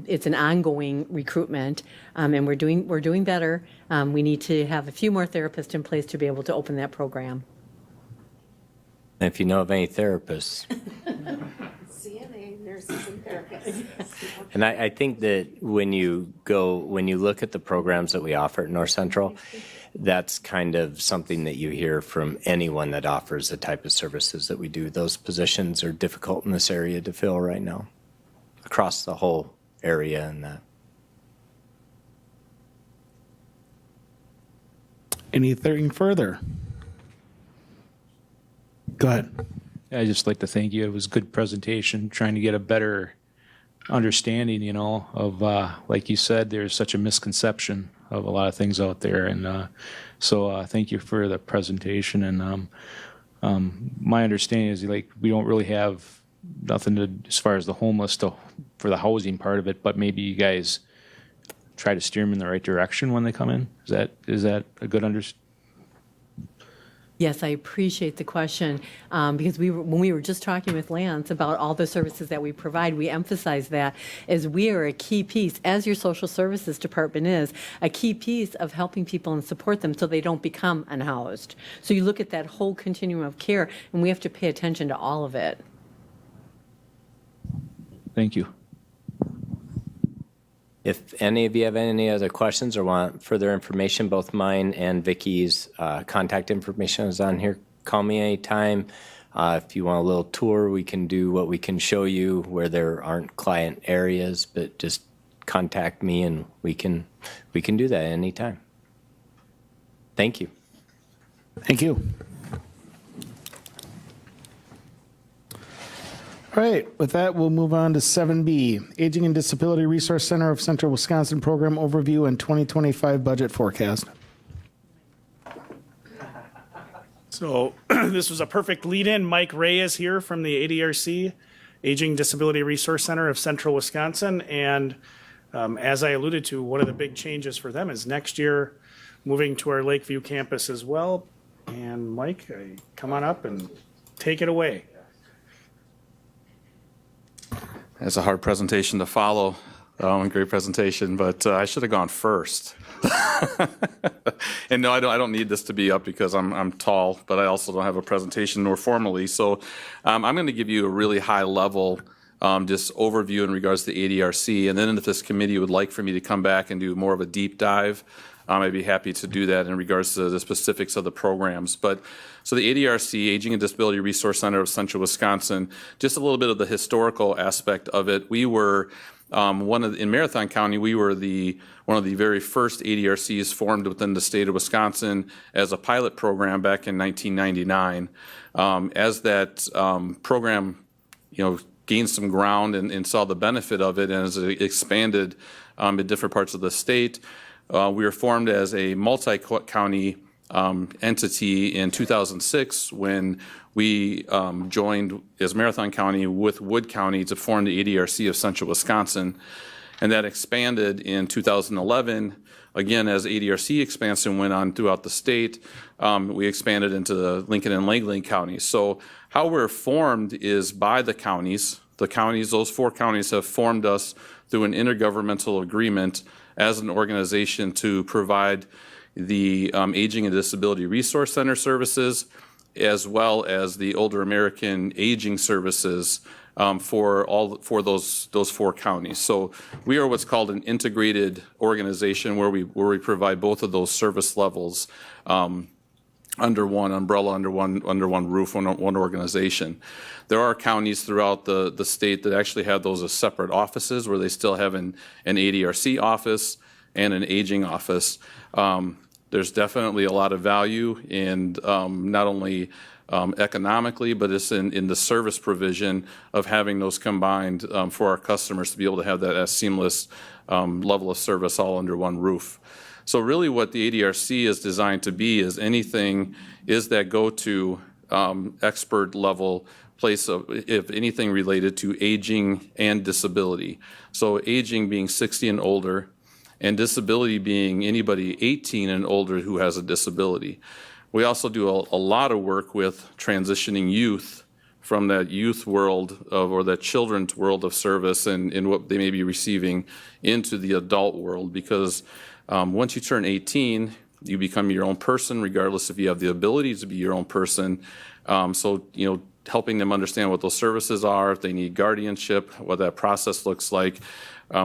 it's an ongoing recruitment, and we're doing better. We need to have a few more therapists in place to be able to open that program. And if you know of any therapists. CNA, nurses, and therapists. And I think that when you look at the programs that we offer at North Central, that's kind of something that you hear from anyone that offers the type of services that we do. Those positions are difficult in this area to fill right now, across the whole area and that. Anything further? Go ahead. I'd just like to thank you. It was a good presentation, trying to get a better understanding, of, like you said, there's such a misconception of a lot of things out there. And so thank you for the presentation. And my understanding is we don't really have nothing to, as far as the homeless for the housing part of it, but maybe you guys try to steer them in the right direction when they come in. Is that a good understanding? Yes, I appreciate the question because when we were just talking with Lance about all the services that we provide, we emphasize that as we are a key piece, as your social services department is, a key piece of helping people and support them so they don't become unhoused. So you look at that whole continuum of care, and we have to pay attention to all of it. Thank you. If any of you have any other questions or want further information, both mine and Vicky's contact information is on here. Call me anytime. If you want a little tour, we can do what we can show you where there aren't client areas, but just contact me and we can do that anytime. Thank you. Thank you. All right, with that, we'll move on to 7B, Aging and Disability Resource Center of Central Wisconsin Program Overview and 2025 Budget Forecast. So this was a perfect lead-in. Mike Ray is here from the ADRC, Aging Disability Resource Center of Central Wisconsin. And as I alluded to, one of the big changes for them is next year moving to our Lakeview campus as well. And Mike, come on up and take it away. It's a hard presentation to follow. Great presentation, but I should have gone first. And no, I don't need this to be up because I'm tall, but I also don't have a presentation nor formally. So I'm going to give you a really high level just overview in regards to the ADRC. And then if this committee would like for me to come back and do more of a deep dive, I'd be happy to do that in regards to the specifics of the programs. But so the ADRC, Aging and Disability Resource Center of Central Wisconsin, just a little bit of the historical aspect of it. We were in Marathon County, we were one of the very first ADRCs formed within the state of Wisconsin as a pilot program back in 1999. As that program, gained some ground and saw the benefit of it, and as it expanded in different parts of the state, we were formed as a multi-county entity in 2006 when we joined as Marathon County with Wood County to form the ADRC of Central Wisconsin. And that expanded in 2011. Again, as ADRC expansion went on throughout the state, we expanded into the Lincoln and Langley counties. So how we're formed is by the counties. The counties, those 4 counties have formed us through an intergovernmental agreement as an organization to provide the Aging and Disability Resource Center services, as well as the Older American Aging Services for those 4 counties. So we are what's called an integrated organization where we provide both of those service levels under one umbrella, under one roof, one organization. There are counties throughout the state that actually have those as separate offices where they still have an ADRC office and an aging office. There's definitely a lot of value in not only economically, but it's in the service provision of having those combined for our customers to be able to have that as seamless level of service all under one roof. So really what the ADRC is designed to be is that go-to expert level place of, if anything related to aging and disability. So aging being 60 and older, and disability being anybody 18 and older who has a disability. We also do a lot of work with transitioning youth from that youth world or that children's world of service and what they may be receiving into the adult world, because once you turn 18, you become your own person, regardless if you have the ability to be your own person. So, helping them understand what those services are, if they need guardianship, what that process looks like.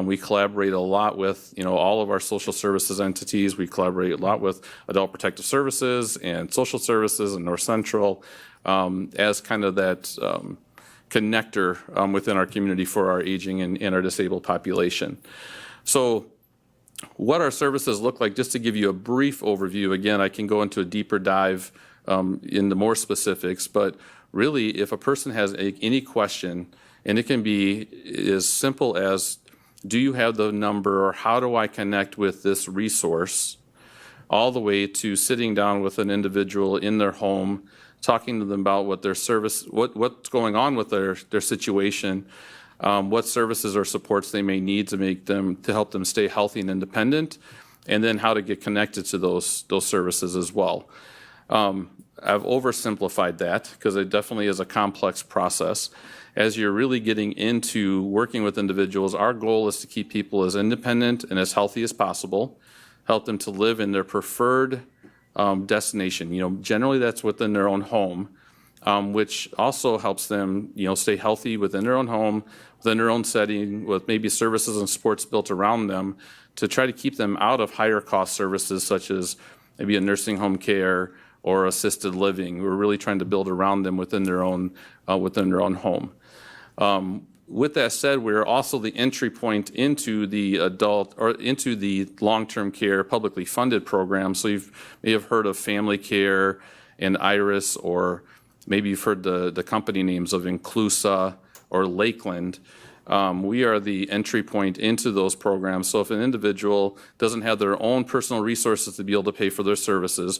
We collaborate a lot with, all of our social services entities. We collaborate a lot with Adult Protective Services and Social Services and North Central as kind of that connector within our community for our aging and our disabled population. So what our services look like, just to give you a brief overview, again, I can go into a deeper dive into more specifics, but really if a person has any question, and it can be as simple as, do you have the number, or how do I connect with this resource, all the way to sitting down with an individual in their home, talking to them about what their service, what's going on with their situation, what services or supports they may need to help them stay healthy and independent, and then how to get connected to those services as well. I've oversimplified that because it definitely is a complex process. As you're really getting into working with individuals, our goal is to keep people as independent and as healthy as possible, help them to live in their preferred destination. Generally that's within their own home, which also helps them, stay healthy within their own home, within their own setting, with maybe services and supports built around them to try to keep them out of higher cost services such as maybe a nursing home care or assisted living. We're really trying to build around them within their own home. With that said, we're also the entry point into the adult or into the long-term care publicly funded program. So you may have heard of Family Care and Iris, or maybe you've heard the company names of Inclusa or Lakeland. We are the entry point into those programs. So if an individual doesn't have their own personal resources to be able to pay for their services,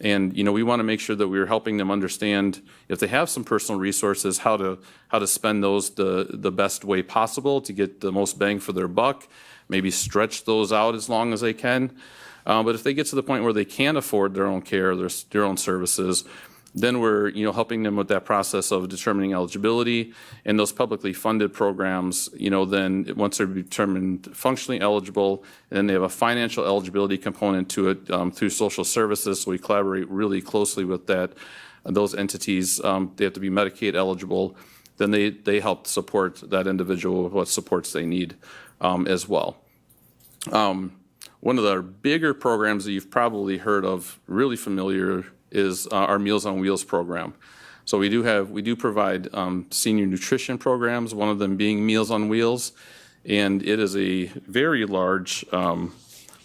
and we want to make sure that we're helping them understand, if they have some personal resources, how to spend those the best way possible to get the most bang for their buck, maybe stretch those out as long as they can. But if they get to the point where they can't afford their own care, their own services, then we're helping them with that process of determining eligibility. And those publicly funded programs, then once they're determined functionally eligible, and then they have a financial eligibility component to it through social services. So we collaborate really closely with those entities. They have to be Medicaid eligible. Then they help support that individual with what supports they need as well. One of the bigger programs that you've probably heard of, really familiar, is our Meals on Wheels program. So we do provide senior nutrition programs, one of them being Meals on Wheels, and it is a very large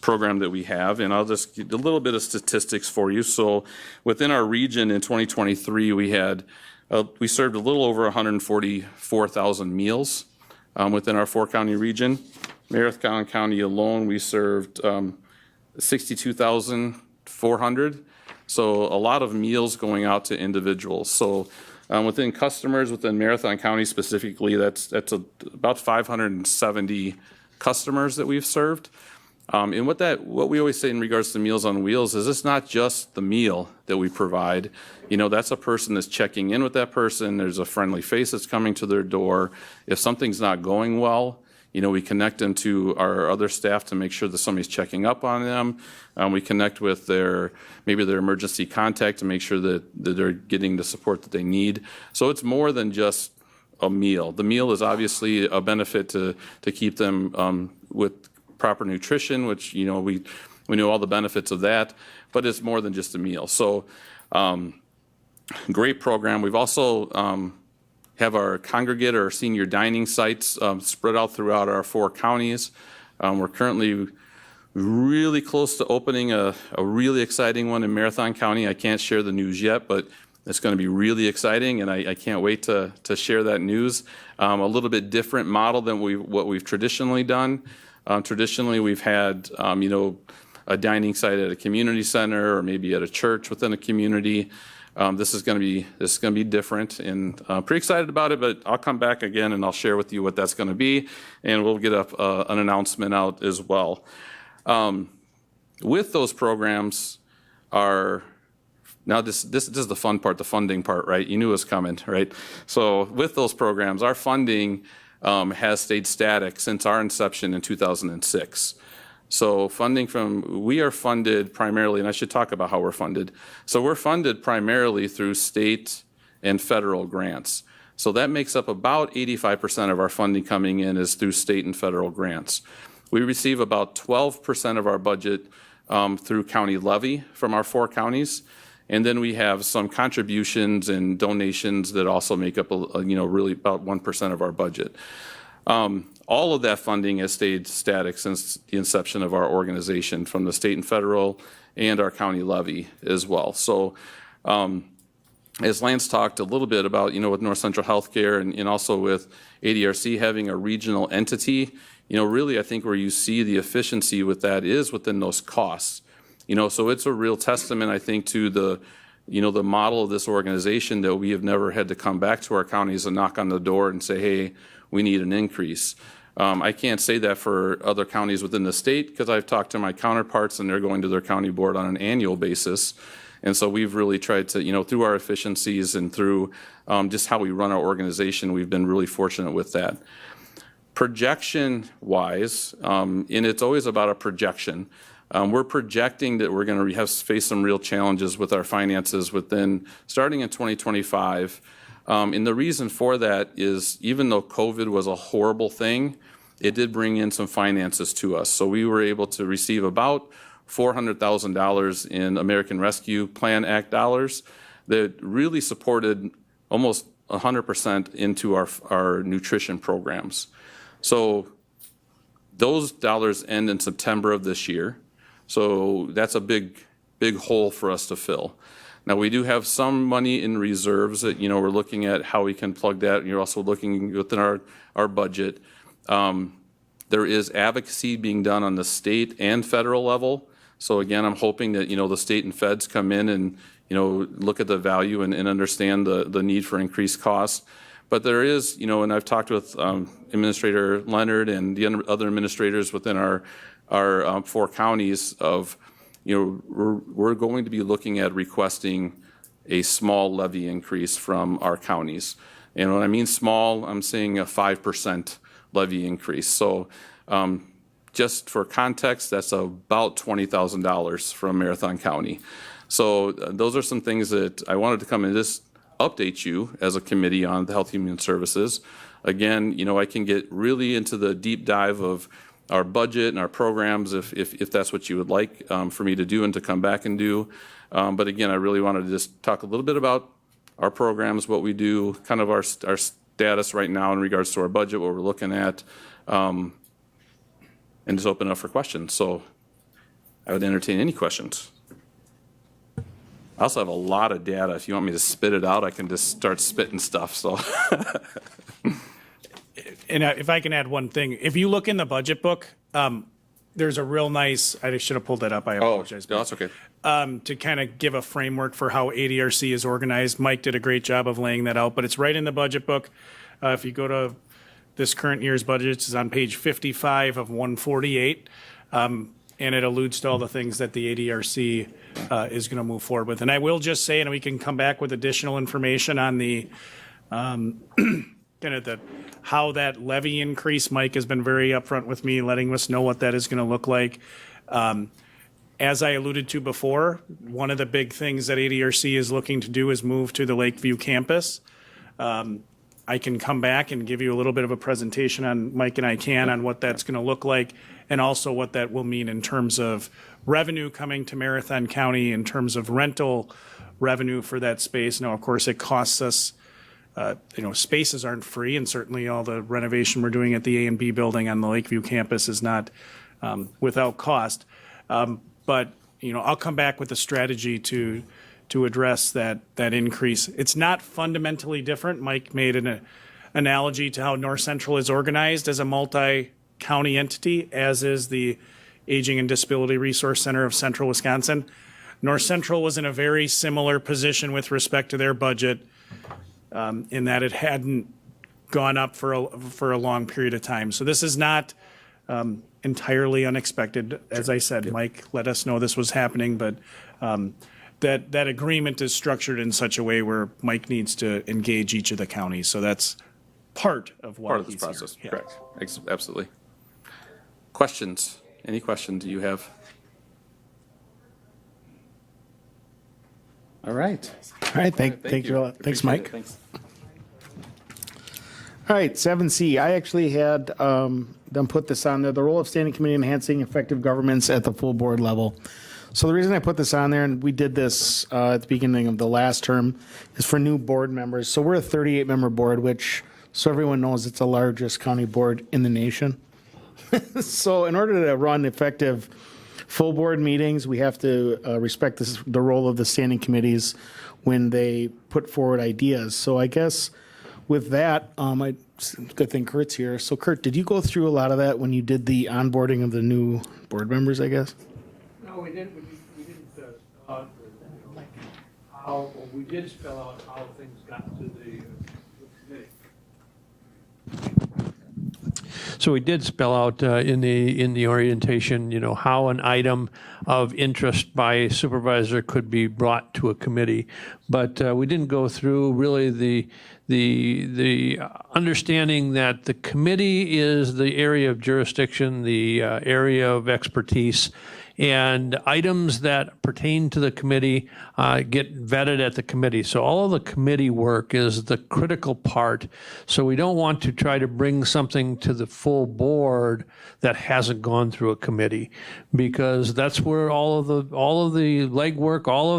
program that we have. And I'll just give a little bit of statistics for you. So within our region in 2023, we served a little over 144,000 meals within our 4-county region. Marathon County alone, we served 62,400. So a lot of meals going out to individuals. So within customers, within Marathon County specifically, that's about 570 customers that we've served. And what we always say in regards to Meals on Wheels is it's not just the meal that we provide. You know, that's a person that's checking in with that person. There's a friendly face that's coming to their door. If something's not going well, you know, we connect them to our other staff to make sure that somebody's checking up on them. We connect with maybe their emergency contact to make sure that they're getting the support that they need. So it's more than just a meal. The meal is obviously a benefit to keep them with proper nutrition, which, you know, we know all the benefits of that, but it's more than just a meal. So great program. We've also have our congregate or senior dining sites spread out throughout our 4 counties. We're currently really close to opening a really exciting one in Marathon County. I can't share the news yet, but it's going to be really exciting, and I can't wait to share that news. A little bit different model than what we've traditionally done. Traditionally, we've had you know, a dining site at a community center or maybe at a church within a community. This is going to be different, and pretty excited about it. But I'll come back again and I'll share with you what that's going to be, and we'll get an announcement out as well. With those programs now this is the fun part, the funding part, right? You knew it was coming, right? So with those programs, our funding has stayed static since our inception in 2006. So we are funded primarily, and I should talk about how we're funded. So we're funded primarily through state and federal grants. So that makes up about 85% of our funding coming in is through state and federal grants. We receive about 12% of our budget through county levy from our 4 counties. And then we have some contributions and donations that also make up, really about 1% of our budget. All of that funding has stayed static since the inception of our organization, from the state and federal and our county levy as well. So as Lance talked a little bit about, with North Central Healthcare and also with ADRC having a regional entity, really I think where you see the efficiency with that is within those costs. So it's a real testament, I think, to the model of this organization, that we have never had to come back to our counties and knock on the door and say, hey, we need an increase. I can't say that for other counties within the state, because I've talked to my counterparts and they're going to their county board on an annual basis. And so we've really tried to, through our efficiencies and through just how we run our organization, we've been really fortunate with that. Projection-wise, and it's always about a projection, we're projecting that we're going to face some real challenges with our finances starting in 2025. And the reason for that is, even though COVID was a horrible thing, it did bring in some finances to us. So we were able to receive about $400,000 in American Rescue Plan Act dollars that really supported almost 100% into our nutrition programs. So those dollars end in September of this year. So that's a big hole for us to fill. Now, we do have some money in reserves that, we're looking at how we can plug that. And you're also looking within our budget. There is advocacy being done on the state and federal level. So again, I'm hoping that, the state and feds come in and, look at the value and understand the need for increased costs. But there is, and I've talked with Administrator Leonard and the other administrators within our 4 counties of, we're going to be looking at requesting a small levy increase from our counties. And when I mean small, I'm saying a 5% levy increase. So just for context, that's about $20,000 from Marathon County. So those are some things that I wanted to come and just update you as a committee on the Health and Human Services. Again, I can get really into the deep dive of our budget and our programs if that's what you would like for me to do and to come back and do. But again, I really wanted to just talk a little bit about our programs, what we do, kind of our status right now in regards to our budget, what we're looking at, and just open up for questions. So I would entertain any questions. I also have a lot of data. If you want me to spit it out, I can just start spitting stuff. So. And if I can add one thing, if you look in the budget book, there's a real nice, I should have pulled that up, I apologize. No, that's okay. To kind of give a framework for how ADRC is organized. Mike did a great job of laying that out, but it's right in the budget book. If you go to this current year's budget is on page 55 of 148. And it alludes to all the things that the ADRC is going to move forward with. And I will just say, and we can come back with additional information on the kind of how that levy increase. Mike has been very upfront with me, letting us know what that is going to look like. As I alluded to before, one of the big things that ADRC is looking to do is move to the Lakeview campus. I can come back and give you a little bit of a presentation on, Mike and I can, on what that's going to look like, and also what that will mean in terms of revenue coming to Marathon County, in terms of rental revenue for that space. Now, of course, it costs us, spaces aren't free, and certainly all the renovation we're doing at the A and B building on the Lakeview campus is not without cost. But, I'll come back with a strategy to address that increase. It's not fundamentally different. Mike made an analogy to how North Central is organized as a multi-county entity, as is the Aging and Disability Resource Center of Central Wisconsin. North Central was in a very similar position with respect to their budget, in that it hadn't gone up for a long period of time. So this is not entirely unexpected. As I said, Mike let us know this was happening, but that agreement is structured in such a way where Mike needs to engage each of the counties. So that's part of why Part of this he's here. process, Yeah. correct. Absolutely. Questions? Any questions you have? All right. All right, thank you. Thanks, Appreciate Mike. it. Thanks. All right, 7C, I actually had them put this on there, the role of standing committee enhancing effective governments at the full board level. So the reason I put this on there, and we did this at the beginning of the last term, is for new board members. So we're a 38-member board, which, so everyone knows, it's the largest county board in the nation. So in order to run effective full board meetings, we have to respect the role of the standing committees when they put forward ideas. So I guess with that, good thing Kurt's here. So Kurt, did you go through a lot of that when you did the onboarding of the new board members, I guess? No, we didn't spell out how, we did spell out how things got to the committee. So we did spell out in the orientation, how an item of interest by a supervisor could be brought to a committee, but we didn't go through really the understanding that the committee is the area of jurisdiction, the area of expertise, and items that pertain to the committee get vetted at the committee. So all of the committee work is the critical part. So we don't want to try to bring something to the full board that hasn't gone through a committee, because that's where all of the legwork, all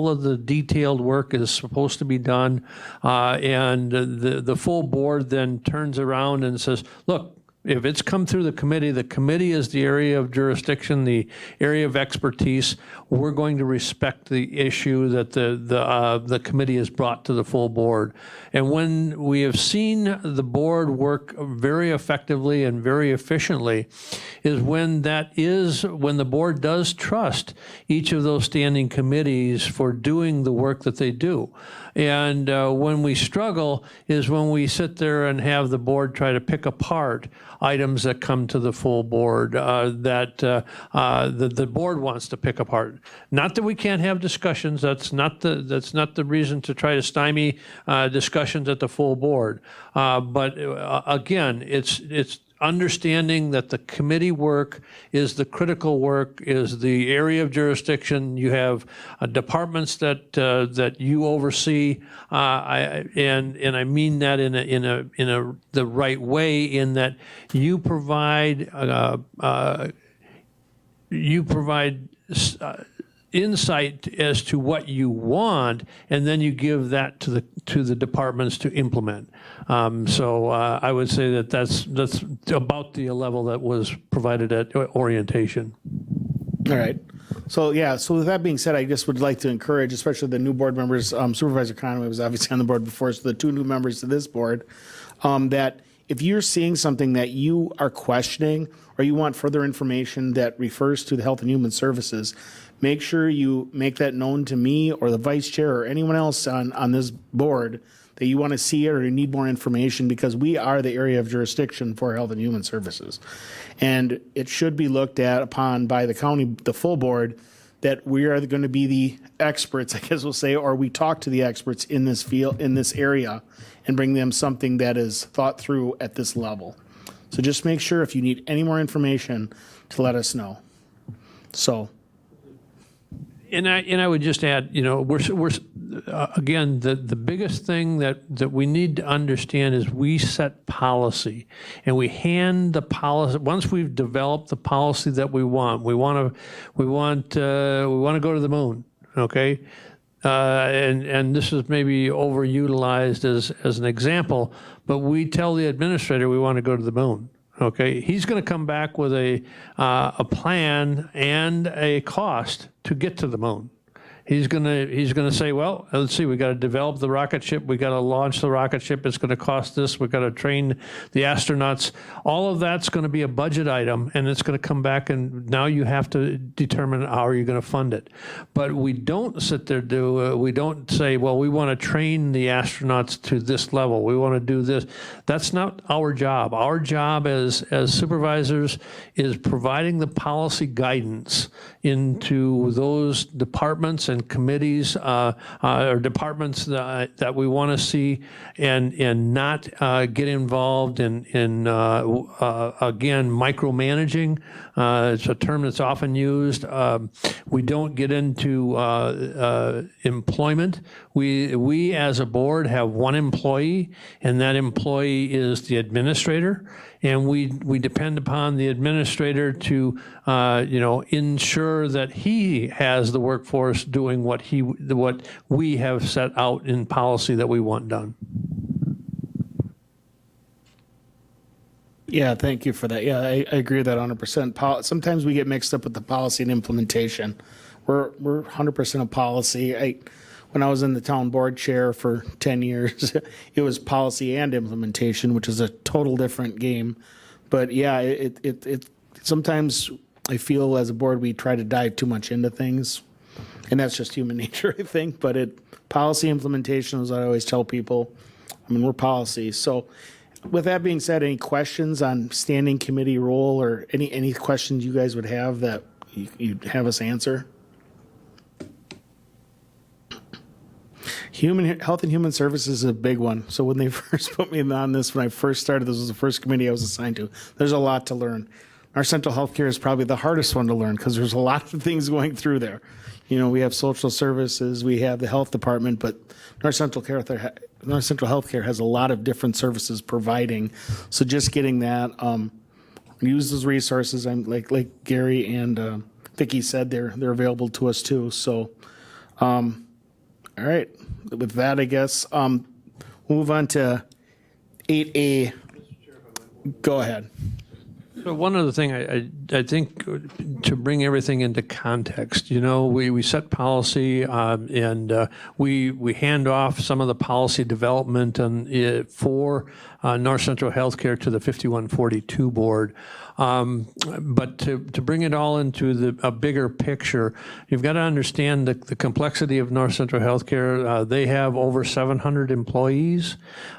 of the detailed work is supposed to be done, and the full board then turns around and says, look, if it's come through the committee is the area of jurisdiction, the area of expertise. We're going to respect the issue that the committee has brought to the full board. And when we have seen the board work very effectively and very efficiently is when the board does trust each of those standing committees for doing the work that they do. And when we struggle is when we sit there and have the board try to pick apart items that come to the full board that the board wants to pick apart. Not that we can't have discussions. That's not the reason to try to stymie discussions at the full board. But again, it's understanding that the committee work is the critical work, is the area of jurisdiction. You have departments that you oversee, and I mean that in the right way, in that you provide insight as to what you want, and then you give that to the departments to implement. So I would say that's about the level that was provided at orientation. All right. So with that being said, I just would like to encourage, especially the new board members, Supervisor Conway was obviously on the board before, so the two new members to this board, that if you're seeing something that you are questioning or you want further information that refers to the Health and Human Services, make sure you make that known to me or the vice chair or anyone else on this board that you want to see it or you need more information, because we are the area of jurisdiction for Health and Human Services. And it should be looked at upon by the county, the full board, that we are going to be the experts, I guess we'll say, or we talk to the experts in this field, in this area, and bring them something that is thought through at this level. So just make sure if you need any more information to let us know. So. And I would just add, we're again, the biggest thing that we need to understand is we set policy, and we hand the policy. Once we've developed the policy that we want to go to the moon. Okay, and this is maybe overutilized as an example, but we tell the administrator we want to go to the moon. Okay, he's going to come back with a plan and a cost to get to the moon. He's going to say, well, let's see, we got to develop the rocket ship, we got to launch the rocket ship, it's going to cost this, we got to train the astronauts. All of that's going to be a budget item, and it's going to come back, and now you have to determine how are you going to fund it. But we don't sit there we don't say, well, we want to train the astronauts to this level, we want to do this. That's not our job. Our job as supervisors is providing the policy guidance into those departments and committees or departments that we want to see, and not get involved in again, micromanaging. It's a term that's often used. We don't get into employment. We as a board have one employee, and that employee is the administrator. And we depend upon the administrator to, ensure that he has the workforce doing what we have set out in policy that we want done. Yeah, thank you for that. Yeah, I agree with that 100%. Sometimes we get mixed up with the policy and implementation. We're 100% of policy. When I was in the town board chair for 10 years, it was policy and implementation, which is a total different game. But yeah, it sometimes I feel as a board we try to dive too much into things, and that's just human nature, I think. But policy implementation, as I always tell people, we're policy. So with that being said, any questions on standing committee role, or any questions you guys would have that you'd have us answer? Health and Human Services is a big one. So when they first put me on this, when I first started, this was the first committee I was assigned to. There's a lot to learn. Our central health care is probably the hardest one to learn, because there's a lot of things going through there. We have social services, we have the health department, but North Central Health Care has a lot of different services providing. So just getting that, use those resources. I'm like Gary and Vicki said, they're available to us too. So, all right. With that, I guess we'll move on to 8A. Go ahead. So one other thing, I think to bring everything into context, we set policy and we hand off some of the policy development for North Central Healthcare to the 5142 board. But to bring it all into a bigger picture, you've got to understand the complexity of North Central Healthcare. They have over 700 employees.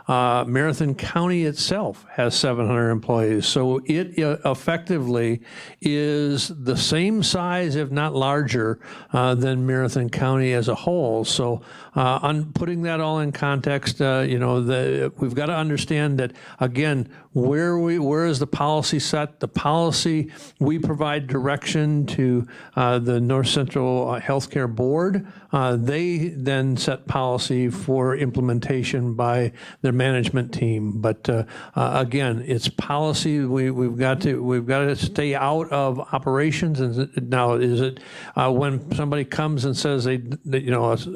Marathon County itself has 700 employees. So it effectively is the same size, if not larger, than Marathon County as a whole. So on putting that all in context, we've got to understand that, again, where is the policy set? The policy, we provide direction to the North Central Healthcare Board. They then set policy for implementation by their management team. But again, it's policy. We've got to stay out of operations. And now, is it when somebody comes and says a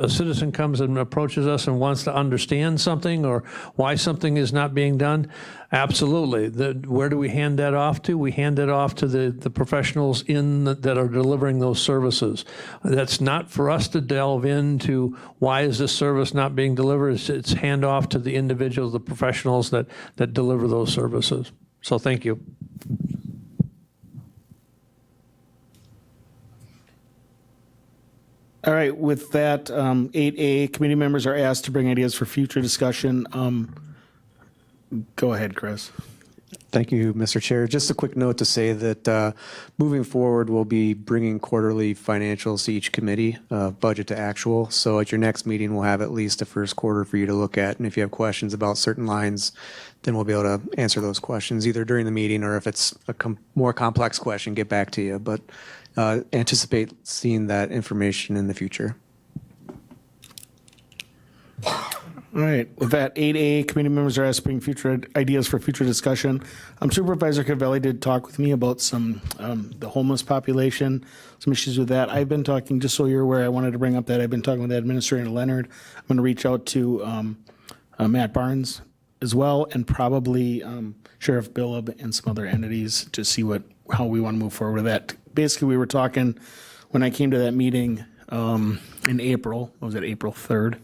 citizen comes and approaches us and wants to understand something or why something is not being done? Absolutely. Where do we hand that off to? We hand it off to the professionals that are delivering those services. That's not for us to delve into why is this service not being delivered. It's hand off to the individuals, the professionals that deliver those services. So thank you. All right, with that, 8A, committee members are asked to bring ideas for future discussion. Go ahead, Chris. Thank you, Mr. Chair. Just a quick note to say that moving forward, we'll be bringing quarterly financials to each committee, budget to actual. So at your next meeting, we'll have at least a first quarter for you to look at. And if you have questions about certain lines, then we'll be able to answer those questions either during the meeting or if it's a more complex question, get back to you. But anticipate seeing that information in the future. All right, with that, 8A, committee members are asked to bring future ideas for future discussion. Supervisor Cavelli did talk with me about some, the homeless population, some issues with that. I've been talking, just so you're aware, I wanted to bring up that I've been talking with Administrator Leonard. I'm going to reach out to Matt Barnes as well, and probably Sheriff Billup and some other entities to see how we want to move forward with that. Basically, we were talking, when I came to that meeting in April, what was it, April 3rd?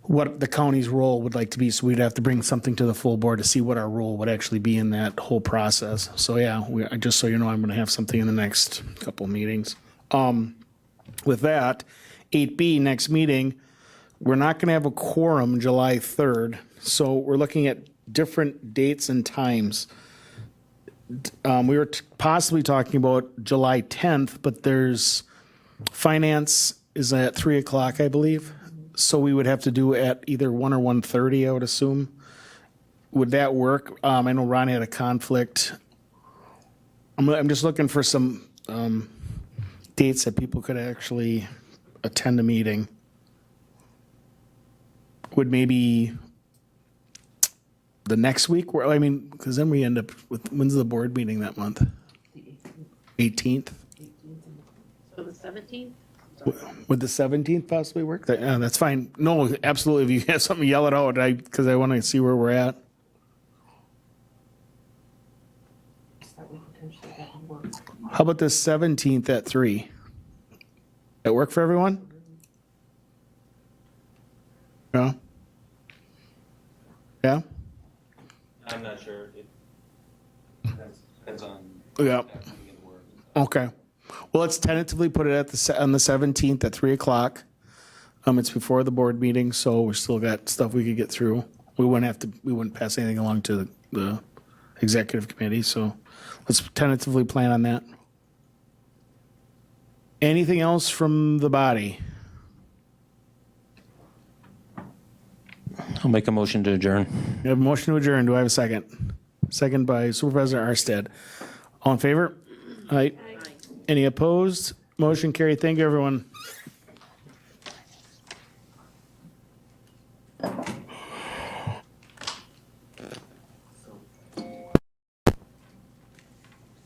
What the county's role would like to be, so we'd have to bring something to the full board to see what our role would actually be in that whole process. So yeah, just so you know, I'm going to have something in the next couple of meetings. With that, 8B, next meeting, we're not going to have a quorum July 3rd, so we're looking at different dates and times. We were possibly talking about July 10th, but there's finance is at 3 o'clock, I believe. So we would have to do at either 1 or 1:30, I would assume. Would that work? I know Ron had a conflict. I'm just looking for some dates that people could actually attend a meeting. Would maybe the next week, I mean, because then we end up with, when's the board meeting that month? 18th? So the 17th? Would the 17th possibly work? That's fine. No, absolutely. If you have something, yell it out, because I want to see where we're at. How about the 17th at 3? That work for everyone? No? Yeah? I'm not sure. It depends on. Yeah. Okay. Well, let's tentatively put it on the 17th at 3 o'clock. It's before the board meeting, so we still got stuff we could get through. We wouldn't pass anything along to the executive committee, so let's tentatively plan on that. Anything else from the body? I'll make a motion to adjourn. We have a motion to adjourn. Do I have a second? Second by Supervisor Arstead. All in favor? Aye. Any opposed? Motion carried. Thank you, everyone.